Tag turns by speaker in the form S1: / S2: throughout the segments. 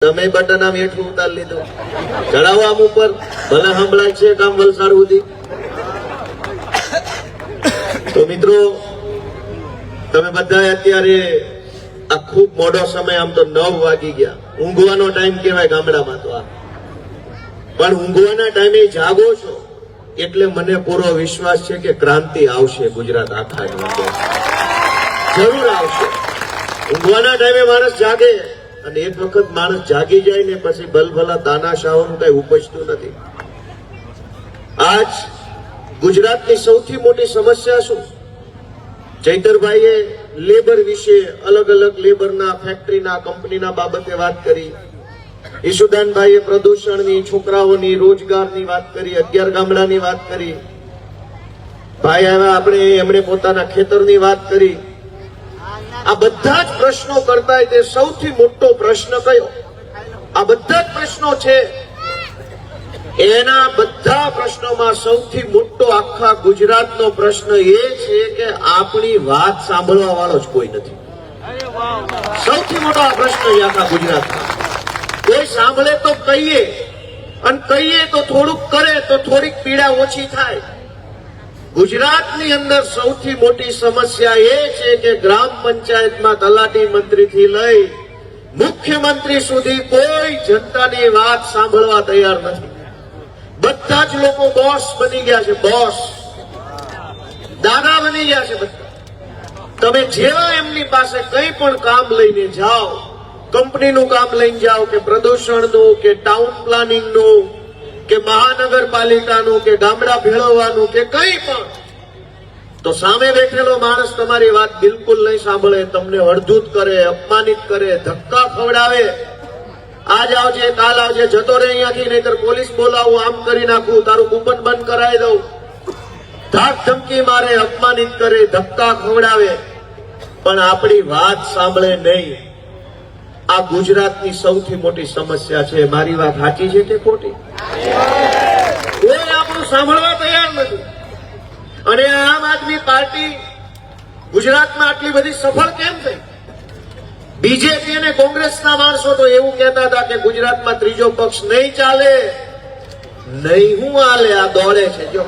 S1: તમે બટન આમ હેઠું ઉતારી લીધું, ચડાવો આમ ઉપર, ભલે સંભળાય છે કામ વલસાડ સુધી. તો મિત્રો, તમે બધા અત્યારે આ ખૂબ મોડો સમય, આમ તો 9 વાગી ગયા, ઊંઘવાનો ટાઈમ કહેવાય ગામડામાં તો આ, પણ ઊંઘવાના ટાઈમે જાગો છો એટલે મને પૂરો વિશ્વાસ છે કે ક્રાંતિ આવશે ગુજરાત આખાની અંદર, જરૂર આવશે. ઊંઘવાના ટાઈમે માણસ જાગે, અને એક વખત માણસ જાગી જાય ને પછી ભલભલા તાનાશાહોનું કઈ ઉપજતું નથી. આજ ગુજરાતની સૌથી મોટી સમસ્યા શું? ચૈતરભાઈએ લેબર વિશે, અલગ અલગ લેબરના, ફેક્ટરીના, કંપનીના બાબતે વાત કરી. ઈશુદાનભાઈએ પ્રદૂષણની, છોકરાઓની, રોજગારની વાત કરી, 11 ગામડાની વાત કરી. ભાઈ આવ્યા એમણે પોતાના ખેતરની વાત કરી. આ બધા જ પ્રશ્નો કરતા તે સૌથી મોટો પ્રશ્ન કયો? આ બધા જ પ્રશ્નો છે, એના બધા પ્રશ્નોમાં સૌથી મોટો આખા ગુજરાતનો પ્રશ્ન એ છે કે આપણી વાત સાંભળવા વાળો જ કોઈ નથી. સૌથી મોટો આ પ્રશ્ન છે આખા ગુજરાતમાં. કોઈ સાંભળે તો કહીએ, અને કહીએ તો થોડુંક કરે તો થોડીક પીડા ઓછી થાય. ગુજરાતની અંદર સૌથી મોટી સમસ્યા એ છે કે ગ્રામ પંચાયતમાં તલાટી મંત્રીથી લઈ મુખ્યમંત્રી સુધી કોઈ જનતાની વાત સાંભળવા તૈયાર નથી. બધા જ લોકો બોસ બની ગયા છે, બોસ, દાદા બની ગયા છે બધા. તમે જેવા એમની પાસે કંઈ પણ કામ લઈને જાઓ, કંપનીનું કામ લઈને જાઓ, કે પ્રદૂષણનું, કે ટાઉન પ્લાનિંગનું, કે મહાનગરપાલિકાનું, કે ગામડા ભેળવવાનું, કે કંઈ પણ, તો સામે બેઠેલો માણસ તમારી વાત બિલકુલ નહીં સાંભળે, તમને અડધૂત કરે, અપમાનિત કરે, ધક્કા ખવડાવે. આજ આવજે, કાલ આવજે, જતો રહે અહીંયાથી, નહીતર પોલીસ બોલાવું, આમ કરી નાખું, તારું કૂપન બંધ કરાવી દઉં. ધાક ધમકી મારે, અપમાનિત કરે, ધક્કા ખવડાવે, પણ આપણી વાત સાંભળે નહીં. આ ગુજરાતની સૌથી મોટી સમસ્યા છે. મારી વાત સાચી છે કે ખોટી? કોઈ આપણું સાંભળવા તૈયાર નથી. અને આમ આદમી પાર્ટી ગુજરાતમાં આટલી બધી સફળ કેમ થઈ? બીજેપી અને કોંગ્રેસના માણસો તો એવું કહેતા હતા કે ગુજરાતમાં ત્રીજો પક્ષ નહીં ચાલે. નહીં હું હાલે, આ દોડે છે. જો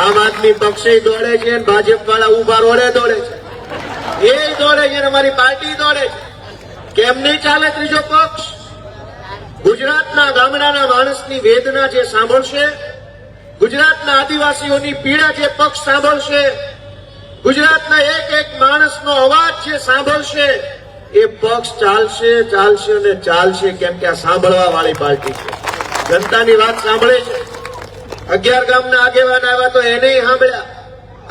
S1: આમ આદમી પક્ષે દોડે છે, ભાજપ વાળા ઉભા રોડે દોડે છે, એ દોડે છે, અમારી પાર્ટી દોડે છે. કેમ નહીં ચાલે ત્રીજો પક્ષ? ગુજરાતના ગામડાના માણસની વેદના જે સાંભળશે, ગુજરાતના આદિવાસીઓની પીડા જે પક્ષ સાંભળશે, ગુજરાતના એક એક માણસનો અવાજ જે સાંભળશે, એ પક્ષ ચાલશે, ચાલશે અને ચાલશે. કેમ કે આ સાંભળવા વાળી પાર્ટી છે, જનતાની વાત સાંભળે છે. 11 ગામના આગેવાન આવ્યા તો એને સાંભળ્યા,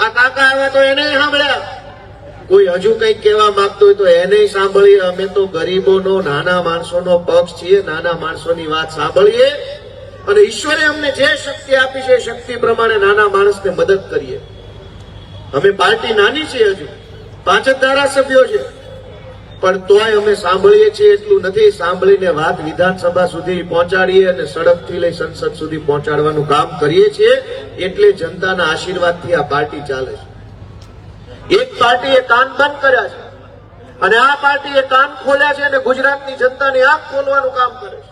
S1: આ કાકા આવ્યા તો એને સાંભળ્યા. કોઈ હજુ કંઈક કહેવા માંગતો હોય તો એને સાંભળીએ. અમે તો ગરીબોનો, નાના માણસોનો પક્ષ છીએ, નાના માણસોની વાત સાંભળીએ, અને ઈશ્વરે અમને જે શક્તિ આપી છે એ શક્તિ પ્રમાણે નાના માણસને મદદ કરીએ. અમે પાર્ટી નાની છે, હજુ 5 જ ધારાસભ્યો છે, પણ તોય અમે સાંભળીએ છીએ એટલું નથી. સાંભળીને વાત વિધાનસભા સુધી પહોંચાડીએ અને સડકથી લઈ સંસદ સુધી પહોંચાડવાનું કામ કરીએ છીએ. એટલે જનતાના આશીર્વાદથી આ પાર્ટી ચાલે છે. એક પાર્ટીએ કાન બંધ કર્યા છે, અને આ પાર્ટીએ કાન ખોલ્યા છે, અને ગુજરાતની જનતાની આંખ ખોલવાનું કામ કરે છે.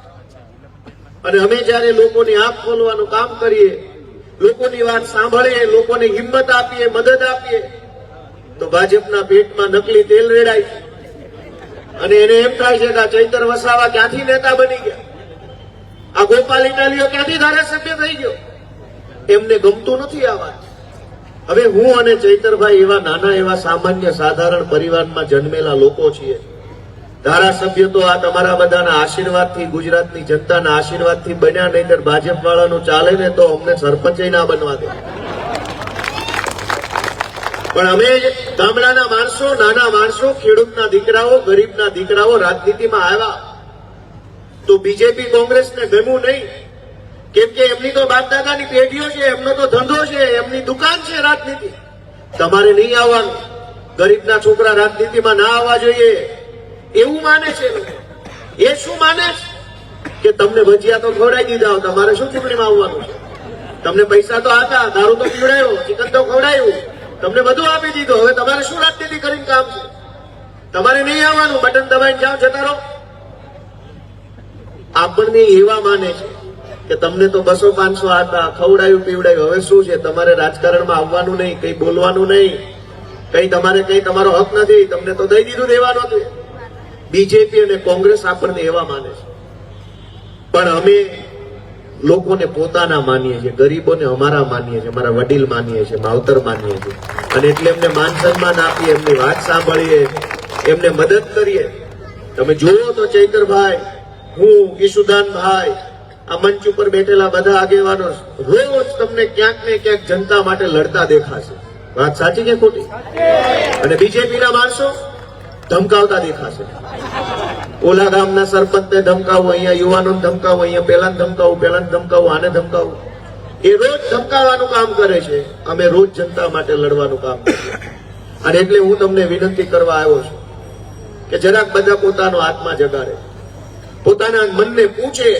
S1: અને અમે જયારે લોકોની આંખ ખોલવાનું કામ કરીએ, લોકોની વાત સાંભળીએ, લોકોને હિંમત આપીએ, મદદ આપીએ, તો ભાજપના પેટમાં નકલી તેલ રેડાય છે. અને એને એમ થાય છે કે આ ચૈતર વસાવા ક્યાંથી નેતા બની ગયા, આ ગોપાલ ઇટાલીઓ ક્યાંથી ધારાસભ્ય થઈ ગયો. એમને ગમતું નથી આ વાત. હવે હું અને ચૈતરભાઈ એવા નાના, એવા સામાન્ય સાધારણ પરિવારમાં જન્મેલા લોકો છીએ. ધારાસભ્ય તો આ તમારા બધાના આશીર્વાદથી, ગુજરાતની જનતાના આશીર્વાદથી બન્યા, નહીતર ભાજપ વાળાનું ચાલે ને તો અમને સરપંચ ના બનવા દે. પણ અમે ગામડાના માણસો, નાના માણસો, ખેડૂતના દીકરાઓ, ગરીબના દીકરાઓ રાજનીતિમાં આવ્યા તો બીજેપી કોંગ્રેસને ગમ્યું નહીં. કેમ કે એમની તો બાપ દાદાની પેઢીઓ છે, એમનો તો ધંધો છે, એમની દુકાન છે રાજનીતિ. તમારે નહીં આવવાનું, ગરીબના છોકરા રાજનીતિમાં ના આવવા જોઈએ એવું માને છે. એ શું માને છે કે તમને ભજીયા તો ખવડાવી દીધા, તમારે શું ચૂંટણીમાં આવવાનું છે? તમને પૈસા તો આપ્યા, દારૂ તો પીવડાયો, ચિકન તો ખવડાયું, તમને બધું આપી દીધું, હવે તમારે શું રાજનીતિ કરીને કામ છે? તમારે નહીં આવવાનું, બટન દબાઈને જાઓ, જતા રહો. આપણને એવા માને છે કે તમને તો 200-500 હતા, ખવડાયું પીવડાયું, હવે શું છે, તમારે રાજકારણમાં આવવાનું નહીં, કઈ બોલવાનું નહીં, કઈ તમારે કઈ તમારો હક નથી, તમને તો દઈ દીધું દેવાનું હતું. બીજેપી અને કોંગ્રેસ આપણને એવા માને છે, પણ અમે લોકોને પોતાના માનીએ છીએ, ગરીબોને અમારા માનીએ છીએ, અમારા વડીલ માનીએ છીએ, માવતર માનીએ છીએ, અને એટલે એમને માન સન્માન આપીએ, એમની વાત સાંભળીએ, એમને મદદ કરીએ. તમે જુઓ તો ચૈતરભાઈ, હું, ઈશુદાનભાઈ, આ મંચ ઉપર બેઠેલા બધા આગેવાનો રોજ તમને ક્યાંક ને ક્યાંક જનતા માટે લડતા દેખાશે. વાત સાચી કે ખોટી? અને બીજેપીના માણસો ધમકાવતા દેખાશે. ઓલા ગામના સરપંચને ધમકાવું, અહીંયા યુવાનોને ધમકાવું, અહીંયા પેલાને ધમકાવું, આને ધમકાવું. એ રોજ ધમકાવવાનું કામ કરે છે. અમે રોજ જનતા માટે લડવાનું કામ કરીએ. અને એટલે હું તમને વિનંતી કરવા આવ્યો છું કે જરાક બધા પોતાનો આત્મા જગાડે, પોતાના મનને પૂછે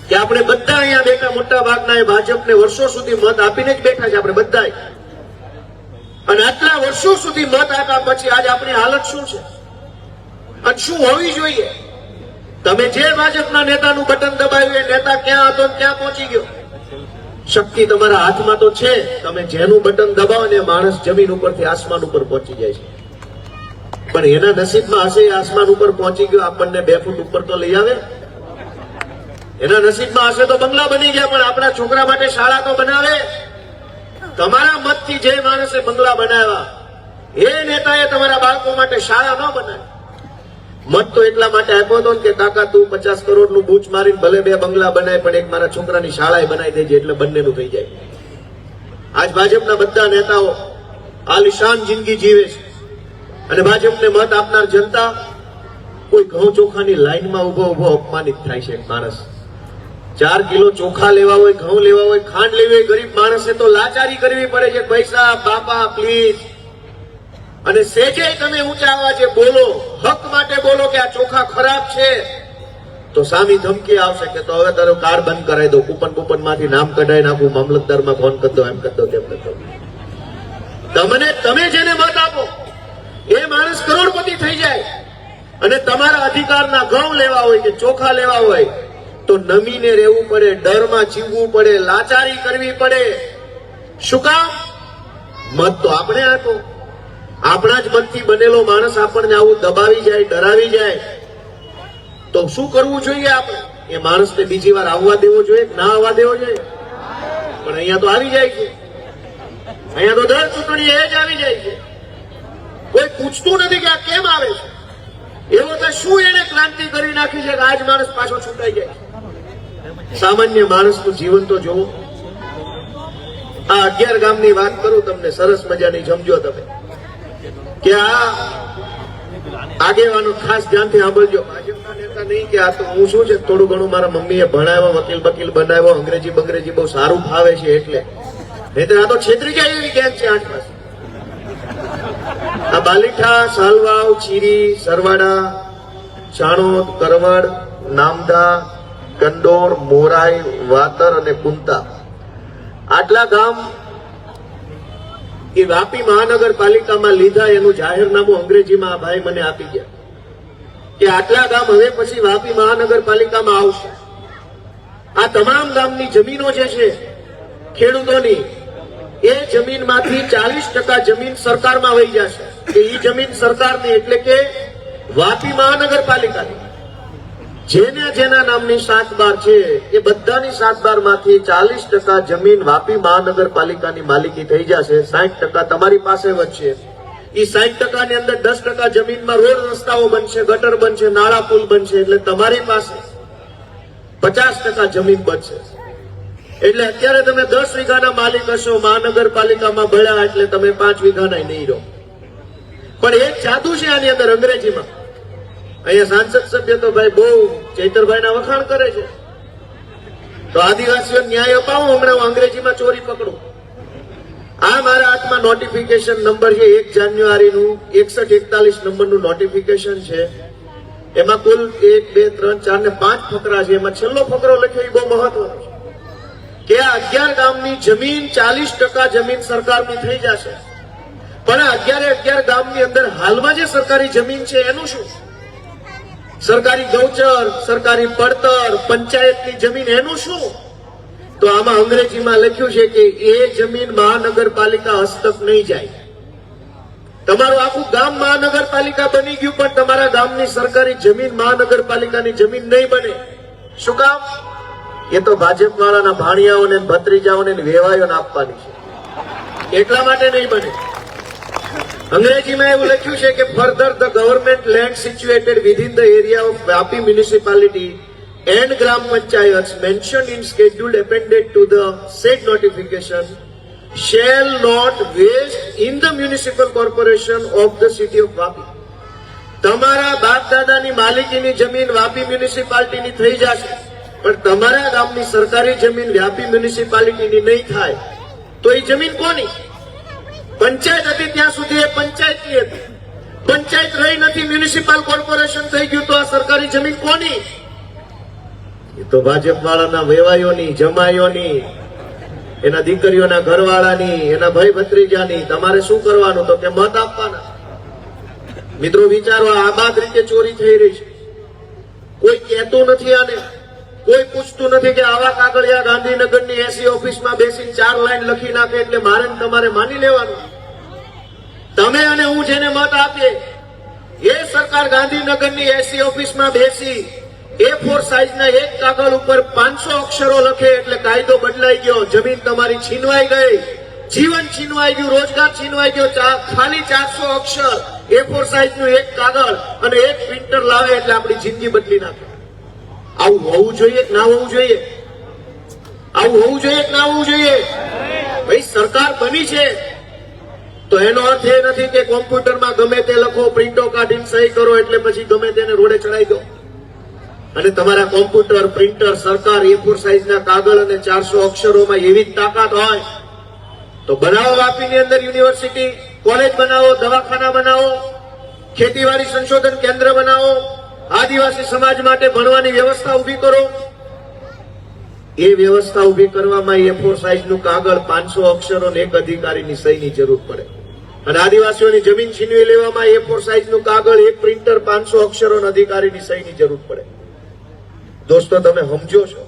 S1: કે આપણે બધા અહીંયા બેઠા મોટા ભાગના એ ભાજપને વર્ષો સુધી મત આપીને જ બેઠા છે, આપણે બધા. અને આટલા વર્ષો સુધી મત આપ્યા પછી આજે આપણી હાલત શું છે અને શું હોવી જોઈએ? તમે જે ભાજપના નેતાનું બટન દબાવ્યું, એ નેતા ક્યાં હતો ને ક્યાં પહોંચી ગયો? શક્તિ તમારા હાથમાં તો છે. તમે જેનું બટન દબાવો ને માણસ જમીન ઉપરથી આસમાન ઉપર પહોંચી જાય છે. પણ એના નસીબમાં હશે એ આસમાન ઉપર પહોંચી ગયો, આપણને 2 ફૂટ ઉપર તો લઈ આવે. એના નસીબમાં હશે તો બંગલા બની ગયા, પણ આપણા છોકરા માટે શાળા તો બનાવે. તમારા મતથી જે માણસે બંગલા બનાવ્યા, એ નેતાએ તમારા બાળકો માટે શાળા ન બનાવી. મત તો એટલા માટે આપ્યો હતો કે કાકા તું 50 કરોડનું બૂચ મારીને ભલે 2 બંગલા બનાય, પણ એક મારા છોકરાની શાળા બનાવી દેજે, એટલે બંનેનું થઈ જાય. આજ ભાજપના બધા નેતાઓ આલિશાન જિંદગી જીવે છે, અને ભાજપને મત આપનાર જનતા કોઈ ઘઉં ચોખાની લાઈનમાં ઉભો અપમાનિત થાય છે. માણસ 4 કિલો ચોખા લેવા હોય, ઘઉં લેવા હોય, ખાંડ લેવી હોય, ગરીબ માણસે તો લાચારી કરવી પડે છે. પૈસા બાપા પ્લીઝ. અને સેજે તમે ઊંચા અવાજે બોલો, હક માટે બોલો કે આ ચોખા ખરાબ છે, તો સામી ધમકી આવશે કે તો હવે તારો કાર્ડ બંધ કરાવી દો, કૂપન માંથી નામ કઢાઈ નાખું, મામલતદારમાં ફોન કરી દો, એમ કરી દો, તેમ કરી દો. તમે જેને મત આપો એ માણસ કરોડપતિ થઈ જાય. અને તમારા અધિકારના ઘઉં લેવા હોય કે ચોખા લેવા હોય તો નમીને રહેવું પડે, ડરમાં જીવવું પડે, લાચારી કરવી પડે. શું કામ? મત તો આપણે આપો. આપણા જ મતથી બનેલો માણસ આપણને આવું દબાવી જાય, ડરાવી જાય, તો શું કરવું જોઈએ આપણે? એ માણસને બીજી વાર આવવા દેવો જોઈએ કે ના આવવા દેવો જોઈએ? પણ અહીંયા તો આવી જાય છે. અહીંયા તો દર ચૂંટણી એ જ આવી જાય છે. કોઈ પૂછતું નથી કે આ કેમ આવે છે. એવો તો શું એને ક્રાંતિ કરી નાખી છે કે આજ માણસ પાછો છૂટાઈ જાય? સામાન્ય માણસનું જીવન તો જોવો. આ 11 ગામની વાત કરું તમને, સરસ મજાની, સમજો તમે કે આ આગેવાનો ખાસ ધ્યાનથી સાંભળજો. ભાજપના નેતા નહીં કે આ તો હું શું છે, થોડું ઘણું મારા મમ્મીએ ભણાવ્યો, વકીલ બનાવ્યો, અંગ્રેજી બહુ સારું ફાવે છે એટલે. નહીતર આ તો છેતરી જાય એવી ગેંગ છે 8 પાસે. આ બાલીઠા, સાલવાવ, ચીરી, સરવાડા, ચાણોદ, કરવડ, નામદા, કંડોર, મોરાઈ, વાતર અને કુંતા, આટલા ગામ એ વાપી મહાનગરપાલિકામાં લીધા. એનું જાહેરનામું અંગ્રેજીમાં આ ભાઈ મને આપી ગયા કે આટલા ગામ હવે પછી વાપી મહાનગરપાલિકામાં આવશે. આ તમામ ગામની જમીનો જે છે ખેડૂતોની, એ જમીનમાંથી 40% જમીન સરકારમાં વહી જશે. કે એ જમીન સરકારની એટલે કે વાપી મહાનગરપાલિકાની. જેના નામની 7/12 છે એ બધાની 7/12 માંથી 40% જમીન વાપી મહાનગરપાલિકાની માલિકી થઈ જશે. 60% તમારી પાસે વધશે. એ 60% ની અંદર 10% જમીનમાં રોડ રસ્તાઓ બનશે, ગટર બનશે, નાળા પુલ બનશે. એટલે તમારી પાસે 50% જમીન બચશે. એટલે અત્યારે તમે 10 વીઘાના માલિક હશો, મહાનગરપાલિકામાં ભળ્યા એટલે તમે 5 વીઘાના નહીં રહો. પણ એક જાદુ છે આની અંદર અંગ્રેજીમાં. અહીંયા સાંસદ સભ્ય તો ભાઈ બહુ ચૈતરભાઈના વખાણ કરે છે, તો આદિવાસીઓ ન્યાય અપાવો. હમણાં હું અંગ્રેજીમાં ચોરી પકડું. આ મારા હાથમાં નોટિફિકેશન નંબર છે 1 જાન્યુઆરીનું 6141 નંબરનું નોટિફિકેશન છે. એમાં કુલ 1, 2, 3, 4 ને 5 ફકરા છે. એમાં છેલ્લો ફકરો લખ્યો એ બહુ મહત્વનો છે કે આ 11 ગામની જમીન 40% જમીન સરકારની થઈ જશે. પણ 11 ગામની અંદર હાલમાં જે સરકારી જમીન છે એનું શું? સરકારી ગૌચર, સરકારી પડતર, પંચાયતની જમીન એનું શું? તો આમાં અંગ્રેજીમાં લખ્યું છે કે એ જમીન મહાનગરપાલિકા હસ્તક નહીં જાય. તમારું આખું ગામ મહાનગરપાલિકા બની ગયું પણ તમારા ગામની સરકારી જમીન મહાનગરપાલિકાની જમીન નહીં બને. શું કામ? એ તો ભાજપ વાળાના ભાણિયાઓને, ભત્રીજાઓને, વેવાયોને આપવાની છે, એટલા માટે નહીં બને. અંગ્રેજીમાં એવું લખ્યું છે કે further the government land situated within the area of Vapi municipality and gram panchayats mentioned in schedule appended to the said notification shall not waste in the municipal corporation of the city of Vapi. તમારા બાપ દાદાની માલિકીની જમીન વાપી મ્યુનિસિપાલિટીની થઈ જશે પણ તમારા ગામની સરકારી જમીન વાપી મ્યુનિસિપાલિટીની નહીં થાય તો એ જમીન કોની? પંચાયત હતી ત્યાં સુધી એ પંચાયતની હતી. પંચાયત રહી નથી, મ્યુનિસિપલ કોર્પોરેશન થઈ ગયું તો આ સરકારી જમીન કોની? એ તો ભાજપ વાળાના વેવાયોની, જમાઈઓની, એના દીકરીઓના ઘરવાળાની, એના ભાઈ ભત્રીજાની. તમારે શું કરવાનું? તો કે મત આપવાના. મિત્રો વિચારો, આબાદ રીતે ચોરી થઈ રહી છે. કોઈ કહેતું નથી આને, કોઈ પૂછતું નથી કે આવા કાગળિયા ગાંધીનગરની એસી ઓફિસમાં બેસીને 4 લાઈન લખી નાખે એટલે મારે ને તમારે માની લેવાનું. તમે અને હું જેને મત આપીએ એ સરકાર ગાંધીનગરની એસી ઓફિસમાં બેસી A4 સાઈઝના એક કાગળ ઉપર 500 અક્ષરો લખે એટલે કાયદો બદલાઈ ગયો, જમીન તમારી છીનવાઈ ગઈ, જીવન છીનવાઈ ગયું, રોજગાર છીનવાઈ ગયો. ખાલી 400 અક્ષર, A4 સાઈઝનું એક કાગળ અને એક પ્રિન્ટર લાવે એટલે આપણી જિંદગી બદલી નાખે. આવું હોવું જોઈએ કે ના હોવું જોઈએ? આવું હોવું જોઈએ કે ના હોવું જોઈએ? ભાઈ સરકાર બની છે તો એનો અર્થ એ નથી કે કોમ્પ્યુટરમાં ગમે તે લખો, પ્રિન્ટો કાઢીને સહી કરો એટલે પછી ગમે તેને રોડે ચડાવી દો. અને તમારા કોમ્પ્યુટર, પ્રિન્ટર, સરકાર A4 સાઈઝના કાગળ અને 400 અક્ષરોમાં એવી જ તાકાત હોય તો બનાવો. વાપીની અંદર યુનિવર્સિટી, કોલેજ બનાવો, દવાખાના બનાવો, ખેતીવાડી સંશોધન કેન્દ્ર બનાવો, આદિવાસી સમાજ માટે ભણવાની વ્યવસ્થા ઉભી કરો. એ વ્યવસ્થા ઉભી કરવામાં A4 સાઈઝનું કાગળ, 500 અક્ષરો ને એક અધિકારીની સહીની જરૂર પડે. અને આદિવાસીઓની જમીન છીનવી લેવામાં A4 સાઈઝનું કાગળ, એક પ્રિન્ટર, 500 અક્ષરો અને અધિકારીની સહીની જરૂર પડે. દોસ્તો, તમે સમજો છો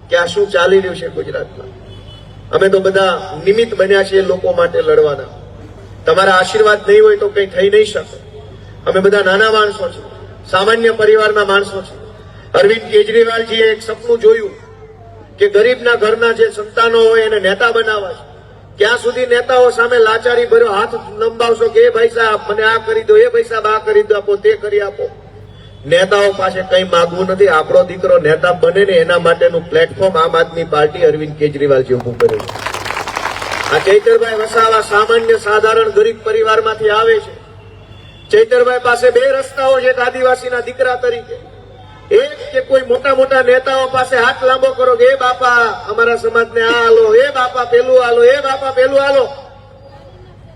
S1: કે આ શું ચાલી રહ્યું છે ગુજરાતમાં? અમે તો બધા નિમિત્ત બન્યા છીએ લોકો માટે લડવાના. તમારા આશીર્વાદ નહીં હોય તો કંઈ થઈ નહીં શકે. અમે બધા નાના માણસો છીએ, સામાન્ય પરિવારના માણસો છીએ. અરવિંદ કેજરીવાલજીએ એક સપનું જોયું કે ગરીબના ઘરના જે સંતાનો હોય એને નેતા બનાવવા છે. ક્યાં સુધી નેતાઓ સામે લાચારી ભર્યો હાથ લંબાવશો કે એ ભાઈ સાહેબ મને આ કરી દો, એ ભાઈ સાહેબ આ કરી દો, આપો તે કરી આપો. નેતાઓ પાસે કઈ માંગવું નથી. આપણો દીકરો નેતા બને ને એના માટેનું પ્લેટફોર્મ આમ આદમી પાર્ટી અરવિંદ કેજરીવાલજી ઉભું કર્યું છે. આ ચૈતરભાઈ વસાવા સામાન્ય સાધારણ ગરીબ પરિવારમાંથી આવે છે. ચૈતરભાઈ પાસે 2 રસ્તાઓ છે આદિવાસીના દીકરા તરીકે. એક કે કોઈ મોટા નેતાઓ પાસે હાથ લાંબો કરો કે એ બાપા અમારા સમાજને આ હાલો, એ બાપા પેલું હાલો, એ બાપા પેલું હાલો.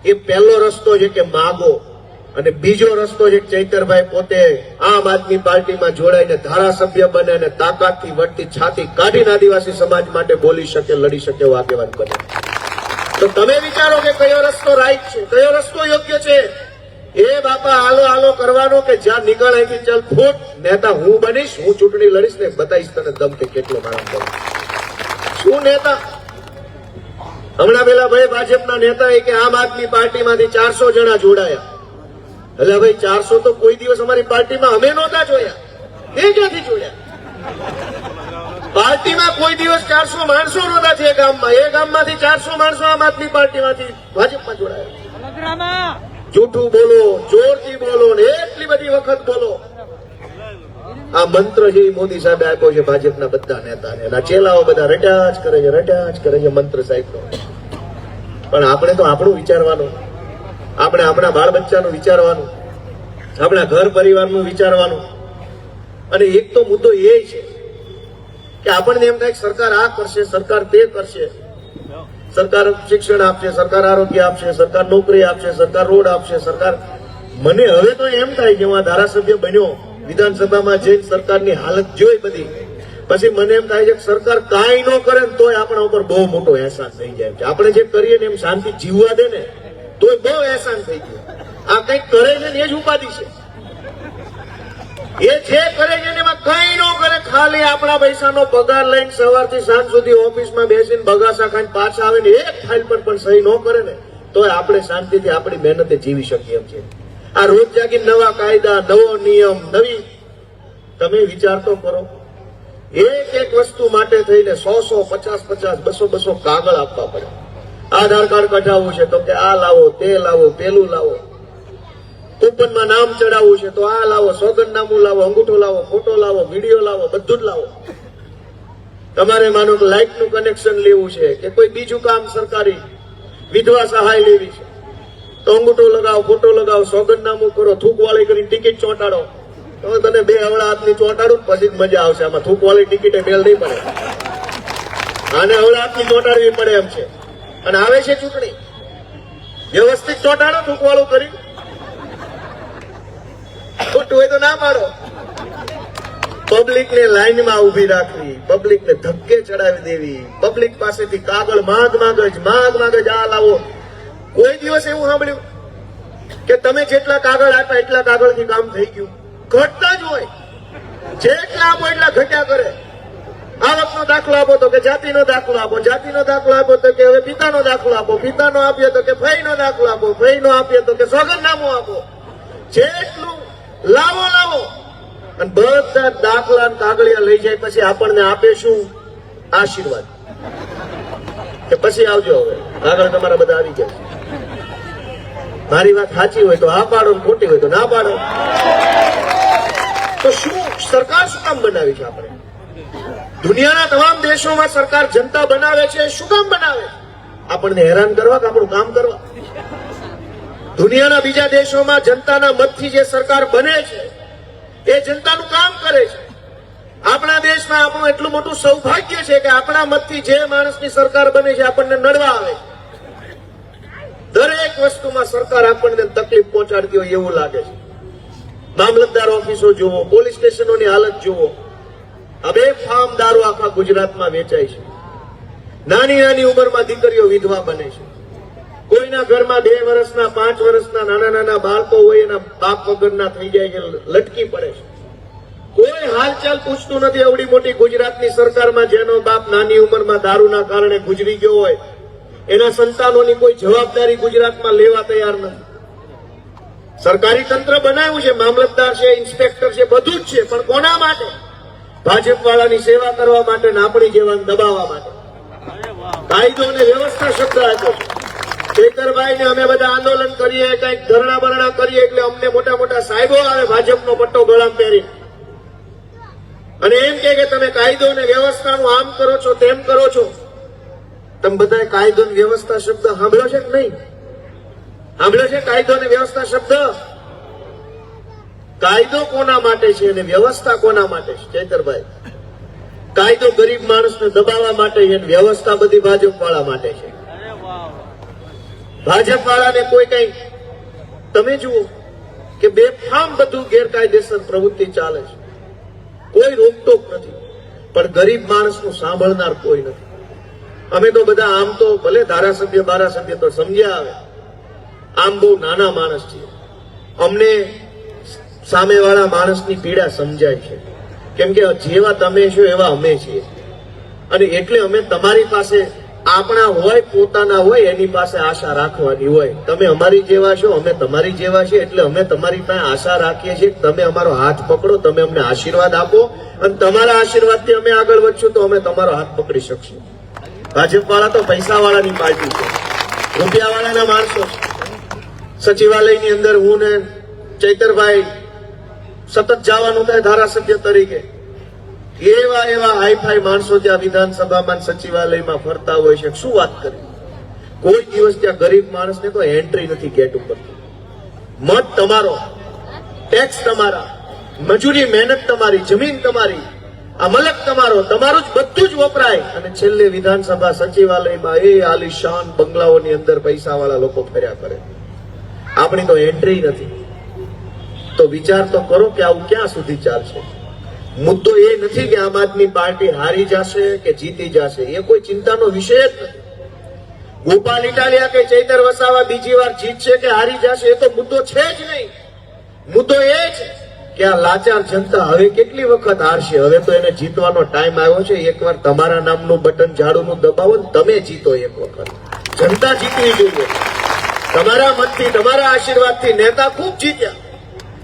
S1: એ પહેલો રસ્તો છે કે માગો. અને બીજો રસ્તો છે ચૈતરભાઈ પોતે આમ આદમી પાર્ટીમાં જોડાઈને ધારાસભ્ય બને અને તાકાતથી વળતી છાતી કાઢીને આદિવાસી સમાજ માટે બોલી શકે, લડી શકે એવો આગેવાન બને. તો તમે વિચારો કે કયો રસ્તો રાઈટ છે, કયો રસ્તો યોગ્ય છે? એ બાપા હાલો હાલો કરવાનો કે જ્યાં નીકળ અહીંથી ચાલ ફૂટ નેતા હું બનીશ, હું ચૂંટણી લડીશ ને બતાવીશ તને દમ કે કેટલો મારા બને. શું નેતા? હમણાં પેલા ભાઈ ભાજપના નેતા કે આમ આદમી પાર્ટીમાંથી 400 જણા જોડાયા. એટલે ભાઈ 400 તો કોઈ દિવસ અમારી પાર્ટીમાં અમે નહોતા જોયા. એ ક્યાંથી જોયા? પાર્ટીમાં કોઈ દિવસ 400 માણસો નહોતા છે ગામમાં. એ ગામમાંથી 400 માણસો આમ આદમી પાર્ટીમાંથી ભાજપમાં જોડાયા. જૂઠું બોલો, જોરથી બોલો ને એટલી બધી વખત બોલો. આ મંત્ર જે મોદી સાહેબે આપ્યો છે ભાજપના બધા નેતાને, એના ચેલાઓ બધા રટ્યા જ કરે છે મંત્ર સાહેબનો. પણ આપણે તો આપણું વિચારવાનું, આપણે આપણા બાળ બચ્ચાનું વિચારવાનું, આપણા ઘર પરિવારનું વિચારવાનું. અને એક તો મુદ્દો એ છે કે આપણને એમ થાય કે સરકાર આ કરશે, સરકાર તે કરશે, સરકાર શિક્ષણ આપશે, સરકાર આરોગ્ય આપશે, સરકાર નોકરી આપશે, સરકાર રોડ આપશે, સરકાર. મને હવે તો એમ થાય કે હું આ ધારાસભ્ય બન્યો, વિધાનસભામાં જઈને સરકારની હાલત જોઈ બધી, પછી મને એમ થાય છે કે સરકાર કાંઈ ન કરે ને તોય આપણા ઉપર બહુ મોટો અહેસાસ થઈ જાય છે. આપણે જે કરીએ ને એમ શાંતિ જીવવા દે ને તો બહુ એહસાન થઈ ગયું. આ કંઈક કરે છે ને એ જ ઉપાધિ છે. એ જે કરે છે ને એમાં કઈ ન કરે, ખાલી આપણા પૈસાનો પગાર લઈને સવારથી સાંજ સુધી ઓફિસમાં બેસીને બગાસા ખાઈને પાછા આવે ને એક ફાઇલ પર પણ સહી ન કરે ને તો આપણે શાંતિથી આપણી મહેનતે જીવી શકીએ એમ છે. આ રોજ જાગી નવા કાયદા, નવો નિયમ, નવી, તમે વિચાર તો કરો. એક વસ્તુ માટે થઈને 100 50 200 કાગળ આપવા પડે. આધાર કાર્ડ કઢાવવું છે તો કે આ લાવો, તે લાવો, પેલું લાવો. કૂપનમાં નામ ચડાવવું છે તો આ લાવો, સોગંદનામું લાવો, અંગૂઠો લાવો, ફોટો લાવો, વિડીયો લાવો, બધું જ લાવો. તમારે માનો કે લાઇટ નું કનેક્શન લેવું છે કે કોઈ બીજું કામ સરકારી, વિધવા સહાય લેવી છે તો અંગૂઠો લગાવો, ફોટો લગાવો, સોગંદનામું કરો, થૂકવાળી કરીને ટિકિટ ચોંટાડો. તો તને 2 હવળા હાથની ચોંટાડું પછી જ મજા આવશે. આમાં થૂકવાળી ટિકિટે મેળ નહીં પડે. આને હવળા હાથની ચોંટાડવી પડે એમ છે. અને આવે છે ચૂંટણી, વ્યવસ્થિત ચોંટાડો, થૂકવાળું કરી. ખોટું હોય તો ના પાડો. પબ્લિકને લાઈનમાં ઉભી રાખવી, પબ્લિકને ધક્કે ચડાવી દેવી, પબ્લિક પાસેથી કાગળ માગ જ આ લાવો. કોઈ દિવસ એવું સાંભળ્યું કે તમે જેટલા કાગળ આપ્યા એટલા કાગળથી કામ થઈ ગયું? ઘટતા જ હોય. જેટલા આપો એટલા ઘટ્યા કરે. આવકનો દાખલો આપો તો કે જાતિનો દાખલો આપો, જાતિનો દાખલો આપો તો કે હવે પિતાનો દાખલો આપો, પિતાનો આપ્યો તો કે ફઈનો દાખલો આપો, ફઈનો આપ્યો તો કે સોગંદનામું આપો. જેટલું લાવો અને બધા દાખલા કાગળિયા લઈ જાય પછી આપણને આપે શું? આશીર્વાદ કે પછી આવજો, હવે આગળ તમારા બધા આવી ગયા. મારી વાત સાચી હોય તો હા પાડો, ખોટી હોય તો ના પાડો. તો શું સરકાર શું કામ બનાવી છે? આપણે દુનિયાના તમામ દેશોમાં સરકાર જનતા બનાવે છે. શું કામ બનાવે? આપણને હેરાન કરવા કે આપણું કામ કરવા? દુનિયાના બીજા દેશોમાં જનતાના મતથી જે સરકાર બને છે એ જનતાનું કામ કરે છે. આપણા દેશમાં આપણું એટલું મોટું સૌભાગ્ય છે કે આપણા મતથી જે માણસની સરકાર બને છે આપણને નડવા આવે. દરેક વસ્તુમાં સરકાર આપણને તકલીફ પહોંચાડતી હોય એવું લાગે છે. મામલતદાર ઓફિસો જુઓ, પોલીસ સ્ટેશનોની હાલત જુઓ. હવે ફાર્મ દારૂ આખા ગુજરાતમાં વેચાય છે. નાની ઉંમરમાં દીકરીઓ વિધવા બને છે. કોઈના ઘરમાં 2 વર્ષના 5 વર્ષના નાના બાળકો હોય એના બાપ વગરના થઈ જાય છે, લટકી પડે છે. કોઈ હાલચાલ પૂછતું નથી. એવડી મોટી ગુજરાતની સરકારમાં જેનો બાપ નાની ઉંમરમાં દારૂના કારણે ગુજરી ગયો હોય એના સંતાનોની કોઈ જવાબદારી ગુજરાતમાં લેવા તૈયાર નથી. સરકારી તંત્ર બનાવ્યું છે, મામલતદાર છે, ઇન્સ્પેક્ટર છે, બધું જ છે, પણ કોના માટે? ભાજપ વાળાની સેવા કરવા માટે ને આપણી જેવાને દબાવવા માટે. કાયદો અને વ્યવસ્થા શબ્દ આપ્યો છે. શેખરભાઈ ને અમે બધા આંદોલન કરીએ, કઈક ધરણા બરણા કરીએ એટલે અમને મોટા સાહેબો આવે ભાજપનો પટ્ટો ગળામાં પહેરી અને એમ કે તમે કાયદો અને વ્યવસ્થાનું આમ કરો છો, તેમ કરો છો. તમે બધા કાયદો અને વ્યવસ્થા શબ્દ સાંભળ્યો છે કે નહીં? સાંભળ્યો છે કાયદો અને વ્યવસ્થા શબ્દ? કાયદો કોના માટે છે અને વ્યવસ્થા કોના માટે છે? ચૈતરભાઈ, કાયદો ગરીબ માણસને દબાવવા માટે છે અને વ્યવસ્થા બધી ભાજપ વાળા માટે છે. ભાજપ વાળાને કોઈ કઈ, તમે જુઓ કે બેફામ બધું ગેરકાયદેસર પ્રવૃત્તિ ચાલે છે. કોઈ રોકટોક નથી, પણ ગરીબ માણસનું સાંભળનાર કોઈ નથી. અમે તો બધા આમ તો ભલે ધારાસભ્ય તો સમજ્યા આવે, આમ બહુ નાના માણસ છીએ. અમને સામેવાળા માણસની પીડા સમજાય છે, કેમ કે જેવા તમે છો એવા અમે છીએ. અને એટલે અમે તમારી પાસે આપણા હોય, પોતાના હોય, એની પાસે આશા રાખવાની હોય. તમે અમારી જેવા છો, અમે તમારી જેવા છીએ, એટલે અમે તમારી પાસે આશા રાખીએ છીએ. તમે અમારો હાથ પકડો, તમે અમને આશીર્વાદ આપો, અને તમારા આશીર્વાદથી અમે આગળ વધશું તો અમે તમારો હાથ પકડી શકશું. ભાજપ વાળા તો પૈસા વાળાની પાર્ટી છે, રૂપિયા વાળાના માણસો છે. સચિવાલયની અંદર હું ને ચૈતરભાઈ સતત જવાનું થાય ધારાસભ્ય તરીકે. એવા હાઈફાઈ માણસો ત્યાં વિધાનસભામાં સચિવાલયમાં ફરતા હોય છે. શું વાત કરી? કોઈ દિવસ ત્યાં ગરીબ માણસને તો એન્ટ્રી નથી ગેટ ઉપર. મત તમારો, ટેક્સ તમારા, મજૂરી મહેનત તમારી, જમીન તમારી, આ મલક તમારું જ બધું જ વપરાય. અને છેલ્લે વિધાનસભા સચિવાલયમાં એ આલીશાન બંગલાઓની અંદર પૈસા વાળા લોકો ફર્યા કરે. આપણી તો એન્ટ્રી નથી. તો વિચાર તો કરો કે આવું ક્યાં સુધી ચાલશે? મુદ્દો એ નથી કે આમ આદમી પાર્ટી હારી જશે કે જીતી જશે, એ કોઈ ચિંતાનો વિષય જ નથી. ગોપાલ ઇટાલિયા કે ચૈતર વસાવા બીજી વાર જીતશે કે હારી જશે એ તો મુદ્દો છે જ નહીં. મુદ્દો એ છે કે આ લાચાર જનતા હવે કેટલી વખત હારશે. હવે તો એને જીતવાનો ટાઈમ આવ્યો છે. એકવાર તમારા નામનું બટન ઝાડુનું દબાવો ને તમે જીતો. એક વખત જનતા જીતવી જોઈએ. તમારા મતથી, તમારા આશીર્વાદથી નેતા ખૂબ જીત્યા,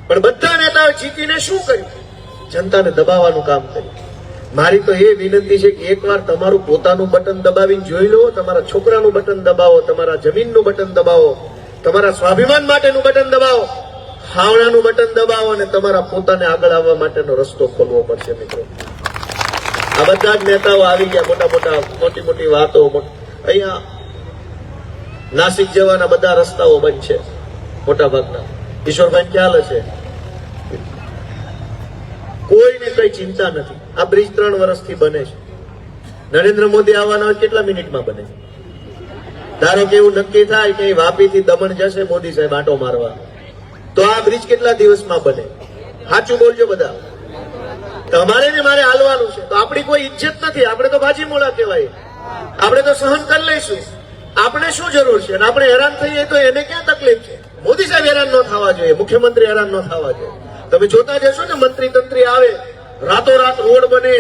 S1: પણ બધા નેતાઓ જીતીને શું કર્યું? જનતાને દબાવવાનું કામ કર્યું. મારી તો એ વિનંતી છે કે એકવાર તમારું પોતાનું બટન દબાવીને જોઈ લો. તમારા છોકરાનું બટન દબાવો, તમારા જમીનનું બટન દબાવો, તમારા સ્વાભિમાન માટેનું બટન દબાવો, હાવણાનું બટન દબાવો અને તમારા પોતાને આગળ આવવા માટેનો રસ્તો ખોલવો પડશે. મિત્રો, આ બધા જ નેતાઓ આવી ગયા, મોટી મોટી વાતો. અહીંયા નાસિક જવાના બધા રસ્તાઓ બંધ છે મોટા ભાગના. ઈશ્વરભાઈ ખ્યાલ હશે, કોઈને કઈ ચિંતા નથી. આ બ્રિજ 3 વર્ષથી બને છે. નરેન્દ્ર મોદી આવવાના હોય કેટલા મિનિટમાં બને? ધારો કે એવું નક્કી થાય કે વાપીથી દમણ જશે મોદી સાહેબ આંટો મારવા, તો આ બ્રિજ કેટલા દિવસમાં બને? સાચું બોલજો બધા. તમારે ને મારે હાલવાનું છે. તો આપણી કોઈ ઇજ્જત નથી. આપણે તો બાજી મોડા કહેવાય. આપણે તો સહન કરી લઈશું. આપણે શું જરૂર છે? આપણે હેરાન થઈએ તો એને ક્યાં તકલીફ છે? મોદી સાહેબ હેરાન ન થવા જોઈએ, મુખ્યમંત્રી હેરાન ન થવા જોઈએ. તમે જોતા જશો ને, મંત્રી તંત્રી આવે, રાતોરાત રોડ બને,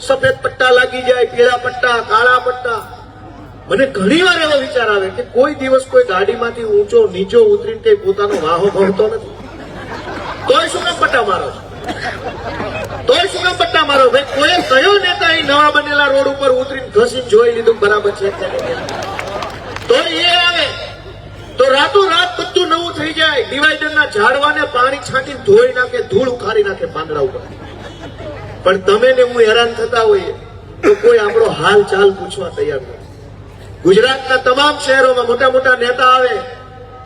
S1: સફેદ પટ્ટા લાગી જાય, પીળા પટ્ટા, કાળા પટ્ટા. મને ઘણી વાર એવો વિચાર આવે કે કોઈ દિવસ કોઈ ગાડીમાંથી ઊંચો નીચો ઉતરીને કઈ પોતાનો વાહો ભરતો નથી. તોય શું કામ પટ્ટા મારો છો? તોય શું કામ પટ્ટા મારો? ભાઈ કોઈ કયો નેતા અહીં નવા બનેલા રોડ ઉપર ઉતરીને ઘસીને જોઈ લીધું બરાબર છે? તો એ આવે તો રાતોરાત બધું નવું થઈ જાય. ડિવાઈડરના ઝાડવાને પાણી છાંટીને ધોઈ નાખે, ધૂળ ઉખાડી નાખે પાંદડા ઉપર. પણ તમે ને હું હેરાન થતા હોઈએ તો કોઈ આપણો હાલ ચાલ પૂછવા તૈયાર નથી. ગુજરાતના તમામ શહેરોમાં મોટા મોટા નેતા આવે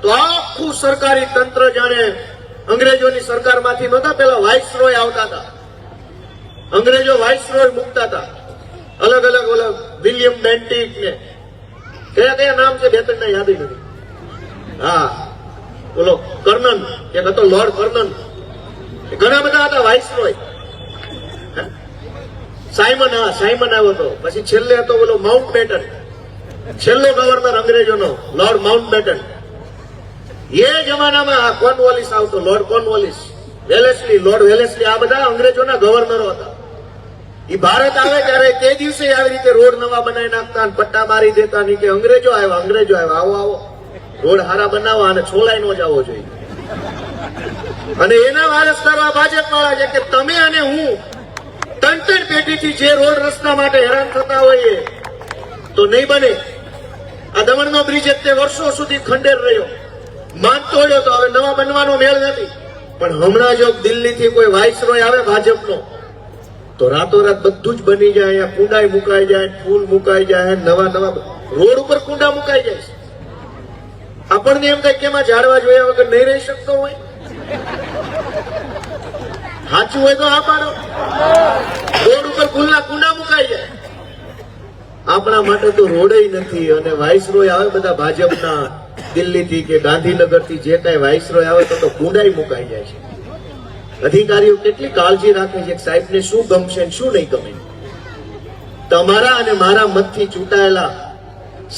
S1: તો આખું સરકારી તંત્ર જાણે અંગ્રેજોની સરકારમાંથી નહોતા પેલા વાઇસરોય આવતા હતા. અંગ્રેજો વાઇસરોય મૂકતા હતા અલગ અલગ. વિલિયમ બેન્ટિક ને કયા કયા નામ છે, બે ત્રણ યાદ નથી. હા, બોલો કર્નન, એક હતો લોર્ડ કર્નન, ઘણા બધા હતા વાઇસરોય. સાયમન આવ્યો હતો. પછી છેલ્લે હતો બોલો માઉન્ટ બેટન, છેલ્લો ગવર્નર અંગ્રેજોનો લોર્ડ માઉન્ટ બેટન. એ જમાનામાં કોર્નવોલિસ આવતો, lord Cornwallis, Wellesley, lord Wellesley, આ બધા અંગ્રેજોના ગવર્નરો હતા. એ ભારત આવે ત્યારે તે દિવસે આવી રીતે રોડ નવા બનાવી નાખતા, પટ્ટા મારી દેતા. નહીં કે અંગ્રેજો આવ્યા, આવો આવો રોડ હારા બનાવવા અને છોલાઈ નો જવો જોઈએ. અને એના વારસદારો આ ભાજપ વાળા છે કે તમે અને હું ત્રણ પેઢીથી જે રોડ રસ્તા માટે હેરાન થતા હોઈએ તો નહીં બને. આ દમણનો બ્રિજ તે વર્ષો સુધી ખંડેર રહ્યો, માન તોડ્યો, તો હવે નવા બનવાનો મેળ નથી. પણ હમણાં જો દિલ્હીથી કોઈ વાઇસરોય આવે ભાજપનો તો રાતોરાત બધું જ બની જાય. અહીંયા કુંડાઈ મુકાઈ જાય, ફૂલ મુકાઈ જાય, નવા રોડ ઉપર કુંડા મુકાઈ જાય. આપણને એમ થાય કે એમાં ઝાડવા જોયા વગર નહીં રહી શકતો હોય. સાચું હોય તો આ પાડો. રોડ ઉપર ફૂલના કુંડા મુકાઈ જાય. આપણા માટે તો રોડ નથી. અને વાઇસરોય આવે બધા ભાજપના, દિલ્હીથી કે ગાંધીનગરથી જે કઈ વાઇસરોય આવે તો કુંડાઈ મુકાઈ જાય છે. અધિકારીઓ કેટલી કાળજી રાખે છે કે સાહેબને શું ગમશે ને શું નહીં ગમે. તમારા અને મારા મતથી ચૂંટાયેલા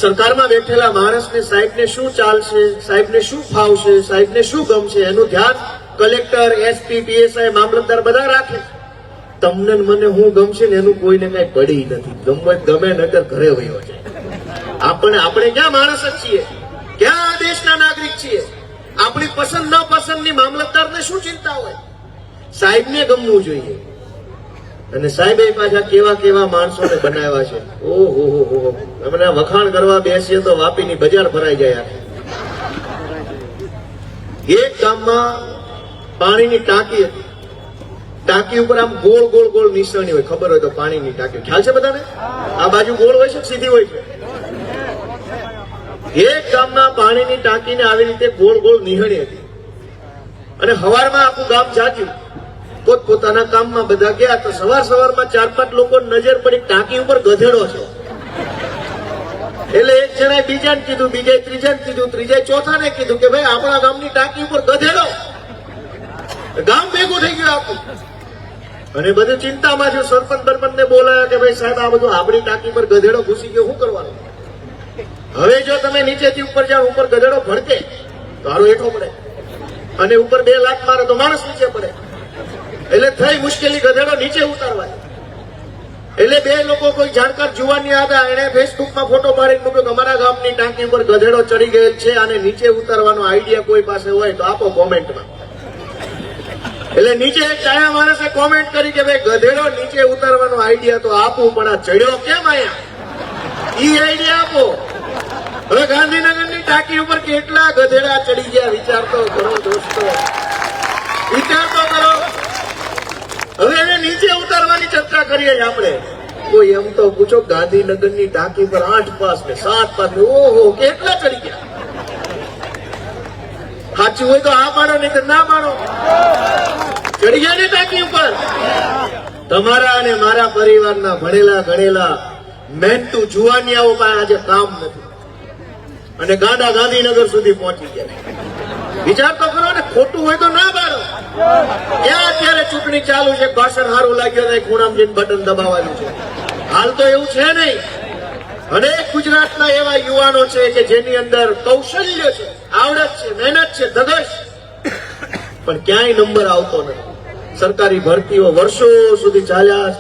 S1: સરકારમાં બેઠેલા માણસને સાહેબને શું ચાલશે, સાહેબને શું ફાવશે, સાહેબને શું ગમશે એનું ધ્યાન કલેક્ટર, એસપી, પીએસઆઈ, મામલતદાર બધા રાખે. તમને મને હું ગમશે ને એનું કોઈને કઈ પડી નથી. ગમે નગર ઘરે વયો છે. આપણે ક્યાં માણસ જ છીએ? ક્યાં આ દેશના નાગરિક છીએ? આપણી પસંદ ન પસંદની મામલતદારને શું ચિંતા હોય? સાહેબને ગમવું જોઈએ. અને સાહેબે પાછા કેવા કેવા માણસોને બનાવ્યા છે. ઓહો, અમને વખાણ કરવા બેસીએ તો વાપીની બજાર ભરાઈ જાય. એક ગામમાં પાણીની ટાંકી હતી. ટાંકી ઉપર આમ ગોળ ગોળ ગોળ નિશાની હોય, ખબર હોય તો પાણીની ટાંકી. ખ્યાલ છે બધાને? આ બાજુ ગોળ હોય છે, સીધી હોય છે. એક ગામમાં પાણીની ટાંકીને આવી રીતે ગોળ ગોળ નિહાળી હતી. અને સવારમાં આખું ગામ જાગ્યું, પોતપોતાના કામમાં બધા ગયા. તો સવારમાં 4-5 લોકો નજર પડી ટાંકી ઉપર ગધેડો છે. એટલે એક જણાએ બીજાને કીધું, બીજાએ ત્રીજાને કીધું, ત્રીજાએ ચોથાને કીધું કે ભાઈ આપણા ગામની ટાંકી ઉપર ગધેડો. ગામ ભેગું થઈ ગયું આખું. અને બધું ચિંતામાં જો સરપંચ બરપંચને બોલાયા કે ભાઈ સાહેબ આ બધું આપણી ટાંકી પર ગધેડો ઘૂસી ગયો, શું કરવાનું? હવે જો તમે નીચેથી ઉપર જાઓ, ઉપર ગધેડો ભડકે તો હારો હેઠો પડે, અને ઉપર 2 લાખ મારે તો માણસ નીચે પડે. એટલે થઈ મુશ્કેલી ગધેડો નીચે ઉતારવાની. એટલે 2 લોકો કોઈ જાણકાર જુવાની હતા, એને ફેસબુકમાં ફોટો પાડીને મૂક્યો કે અમારા ગામની ટાંકી ઉપર ગધેડો ચડી ગયેલ છે, અને નીચે ઉતારવાનો આઈડિયા કોઈ પાસે હોય તો આપો કોમેન્ટમાં. એટલે નીચે એક ડાયા માણસે કોમેન્ટ કરી કે ભાઈ ગધેડો નીચે ઉતારવાનો આઈડિયા તો આપું, પણ આ ચડ્યો કેમ આયા, ઈ આઈડિયા આપો. હવે ગાંધીનગરની ટાંકી ઉપર કેટલા ગધેડા ચડી ગયા વિચાર તો કરો દોસ્તો, વિચાર તો કરો. હવે એને નીચે ઉતારવાની ચર્ચા કરીએ આપણે. કોઈ એમ તો પૂછો ગાંધીનગરની ટાંકી પર 8 પાસ ને 7 પાસ ને ઓહો કેટલા ચડી ગયા. સાચું હોય તો આ પાડો, નહીં તો ના પાડો. ચડી ગયા ને ટાંકી ઉપર. તમારા અને મારા પરિવારના ભણેલા ગણેલા મહેનતુ જુવાનિયાઓ પાસે આજે કામ નથી, અને ગાંડા ગાંધીનગર સુધી પહોંચી ગયા. વિચાર તો કરો ને, ખોટું હોય તો ના પાડો. ક્યાં અત્યારે ચૂંટણી ચાલુ છે, ભાષણ સારું લાગ્યો તો ખૂણામાં જઈને બટન દબાવવાનું છે. હાલ તો એવું છે નહીં. અનેક ગુજરાતના એવા યુવાનો છે કે જેની અંદર કૌશલ્ય છે, આવડત છે, મહેનત છે, ધગશ, પણ ક્યાંય નંબર આવતો નથી. સરકારી ભરતીઓ વર્ષો સુધી ચાલ્યા જ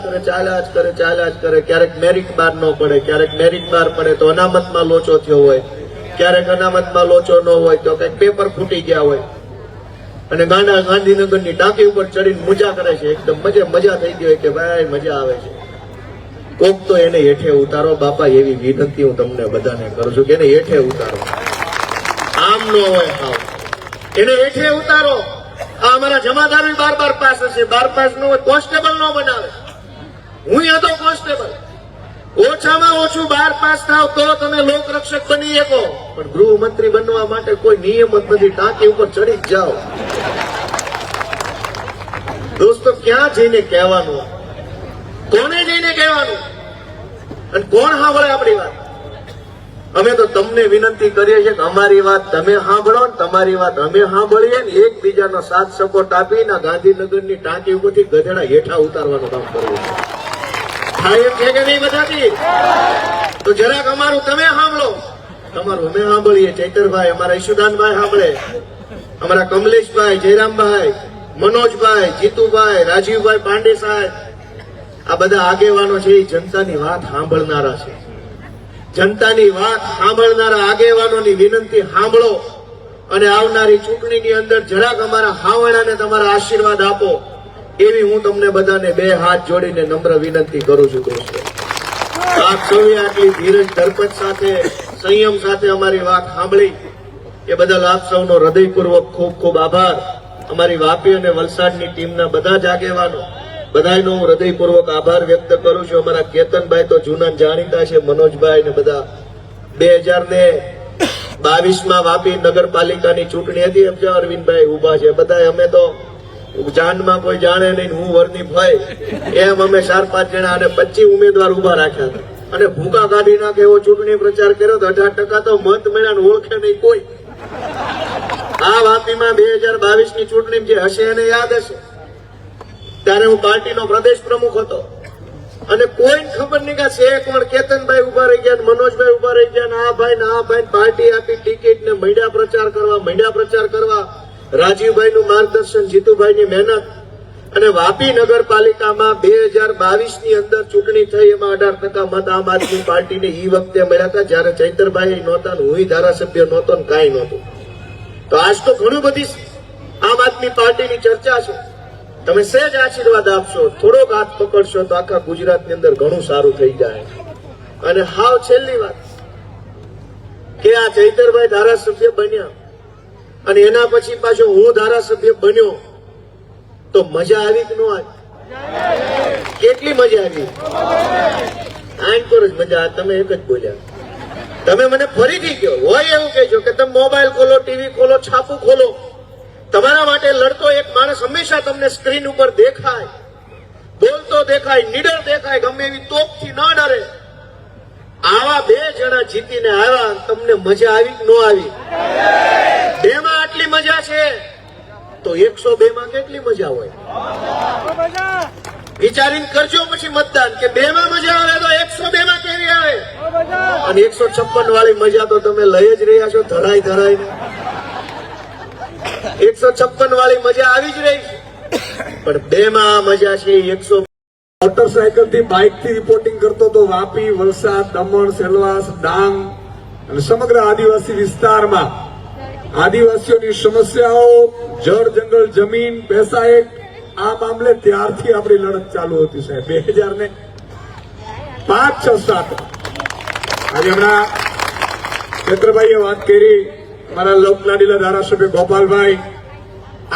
S1: કરે. ક્યારેક મેરિટ બાર ન પડે, ક્યારેક મેરિટ બાર પડે તો અનામતમાં લોચો થયો હોય, ક્યારેક અનામતમાં લોચો ન હોય તો કઈક પેપર ફૂટી ગયા હોય, અને ગાંડા ગાંધીનગરની ટાંકી ઉપર ચડીને મજા કરે છે. એકદમ મજા થઈ ગઈ હોય કે ભાઈ મજા આવે છે. કોક તો એને હેઠે ઉતારો બાપા, એવી વિનંતી હું તમને બધાને કરું છું કે એને હેઠે ઉતારો. આમ ન હોય, આવ એને હેઠે ઉતારો. આ અમારા જમાદાર 12 પાસ હશે, 12 પાસ નો કોન્સ્ટેબલ નો બનાવે. હું હતો કોન્સ્ટેબલ. ઓછામાં ઓછું 12 પાસ થાવ તો તમે લોકરક્ષક બની શકો, પણ ગૃહમંત્રી બનવા માટે કોઈ નિયમ જ નથી. ટાંકી ઉપર ચડી જ જાઓ. દોસ્તો ક્યાં જઈને કહેવાનું, કોને જઈને કહેવાનું, અને કોણ સાંભળે આપણી વાત? અમે તો તમને વિનંતી કરીએ છીએ કે અમારી વાત તમે સાંભળો ને તમારી વાત અમે સાંભળીએ ને એકબીજાનો સાથ સપોર્ટ આપીને ગાંધીનગરની ટાંકી ઉપરથી ગધેડા હેઠા ઉતારવાનું કામ કરવું થાય એમ છે કે નહીં બધાથી? તો જરાક અમારું તમે સાંભળો, તમારું અમે સાંભળીએ. ચૈતરભાઈ, અમારા ઈશુદાનભાઈ સાંભળે, અમારા કમલેશભાઈ, જયરામભાઈ, મનોજભાઈ, જીતુભાઈ, રાજીવભાઈ પાંડે સાહેબ, આ બધા આગેવાનો છે એ જનતાની વાત સાંભળનારા છે. જનતાની વાત સાંભળનારા આગેવાનોની વિનંતી સાંભળો, અને આવનારી ચૂંટણીની અંદર જરાક અમારા હાવણાને તમારા આશીર્વાદ આપો, એવી હું તમને બધાને 2 હાથ જોડીને નમ્ર વિનંતી કરું છું. દોસ્તો આપ સૌએ આટલી ધીરજ ધરપત સાથે, સંયમ સાથે અમારી વાત સાંભળી એ બદલ આપ સૌનો હૃદયપૂર્વક ખૂબ ખૂબ આભાર. અમારી વાપી અને વલસાડની ટીમના બધા જ આગેવાનો બધાનો હું હૃદયપૂર્વક આભાર વ્યક્ત કરું છું. અમારા કેતનભાઈ તો જૂના જાણીતા છે, મનોજભાઈ ને બધા. 2022માં વાપી નગરપાલિકાની ચૂંટણી હતી, એમ અરવિંદભાઈ ઉભા છે બધા. અમે તો જાનમાં કોઈ જાણે નહીં, હું વરની ભાઈ એમ અમે 4-5 જણા અને 25 ઉમેદવાર ઉભા રાખ્યા હતા, અને ભૂકા કાઢી નાખે એવો ચૂંટણી પ્રચાર કર્યો તો 18% તો મત મળ્યા, ઓળખે નહીં કોઈ. આ વાપીમાં 2022ની ચૂંટણી જે હશે એને યાદ હશે, ત્યારે હું પાર્ટીનો પ્રદેશ પ્રમુખ હતો, અને કોઈને ખબર નહીં કે છે કોણ. કેતનભાઈ ઉભા રહી ગયા, મનોજભાઈ ઉભા રહી ગયા, આ ભાઈ પાર્ટી આપી ટિકિટ ને મંડ્યા પ્રચાર કરવા. રાજીવભાઈ નું માર્ગદર્શન, જીતુભાઈની મહેનત, અને વાપી નગરપાલિકામાં 2022ની અંદર ચૂંટણી થઈ, એમાં 18% મત આમ આદમી પાર્ટીને ઈ વખતે મળ્યા હતા, જયારે ચૈતરભાઈ નહોતા, હું ધારાસભ્ય નહોતો ને કાંઈ નહોતું. તો આજ તો ઘણું બધી આમ આદમી પાર્ટીની ચર્ચા છે. તમે સહેજ આશીર્વાદ આપશો, થોડોક હાથ પકડશો તો આખા ગુજરાતની અંદર ઘણું સારું થઈ જાય. અને હાવ છેલ્લી વાત કે આ ચૈતરભાઈ ધારાસભ્ય બન્યા અને એના પછી પાછો હું ધારાસભ્ય બન્યો, તો મજા આવી કે ન આવી? કેટલી મજા આવી? આંકોર જ મજા. તમે એક જ બોલ્યા. તમે મને ફરીથી કહો, હોય એવું કહેજો કે તમે મોબાઈલ ખોલો, ટીવી ખોલો, છાપું ખોલો, તમારા માટે લડતો એક માણસ હંમેશા તમને સ્ક્રીન ઉપર દેખાય, બોલતો દેખાય, નીડર દેખાય, ગમે એવી તોપથી ના ડરે. આવા 2 જણા જીતીને આવ્યા, તમને મજા આવી કે ન આવી? 2માં આટલી મજા છે તો 102માં કેટલી મજા હોય? વિચારીને કરજો પછી મતદાન કે 2 માં મજા આવે તો 102 માં કેવી આવે, અને 156 વાળી મજા તો તમે લઈ જ રહ્યા છો ધરાઈ ધરાઈને. 156 વાળી મજા આવી જ રહી છે, પણ 2 માં આ મજા છે 100.
S2: મોટરસાયકલ થી બાઇક થી રિપોર્ટિંગ કરતો તો વાપી, વલસાડ, દમણ, સેલવાસ, ડાંગ અને સમગ્ર આદિવાસી વિસ્તારમાં આદિવાસીઓની સમસ્યાઓ, જળ જંગલ જમીન પૈસા એક આ મામલે ત્યારથી આપણી લડત ચાલુ હતી સાહેબ. 2005, 6, 7 આજે હમણાં ચેત્રભાઈએ વાત કરી, મારા લોકલાડીલા ધારાસભ્ય ગોપાલભાઈ.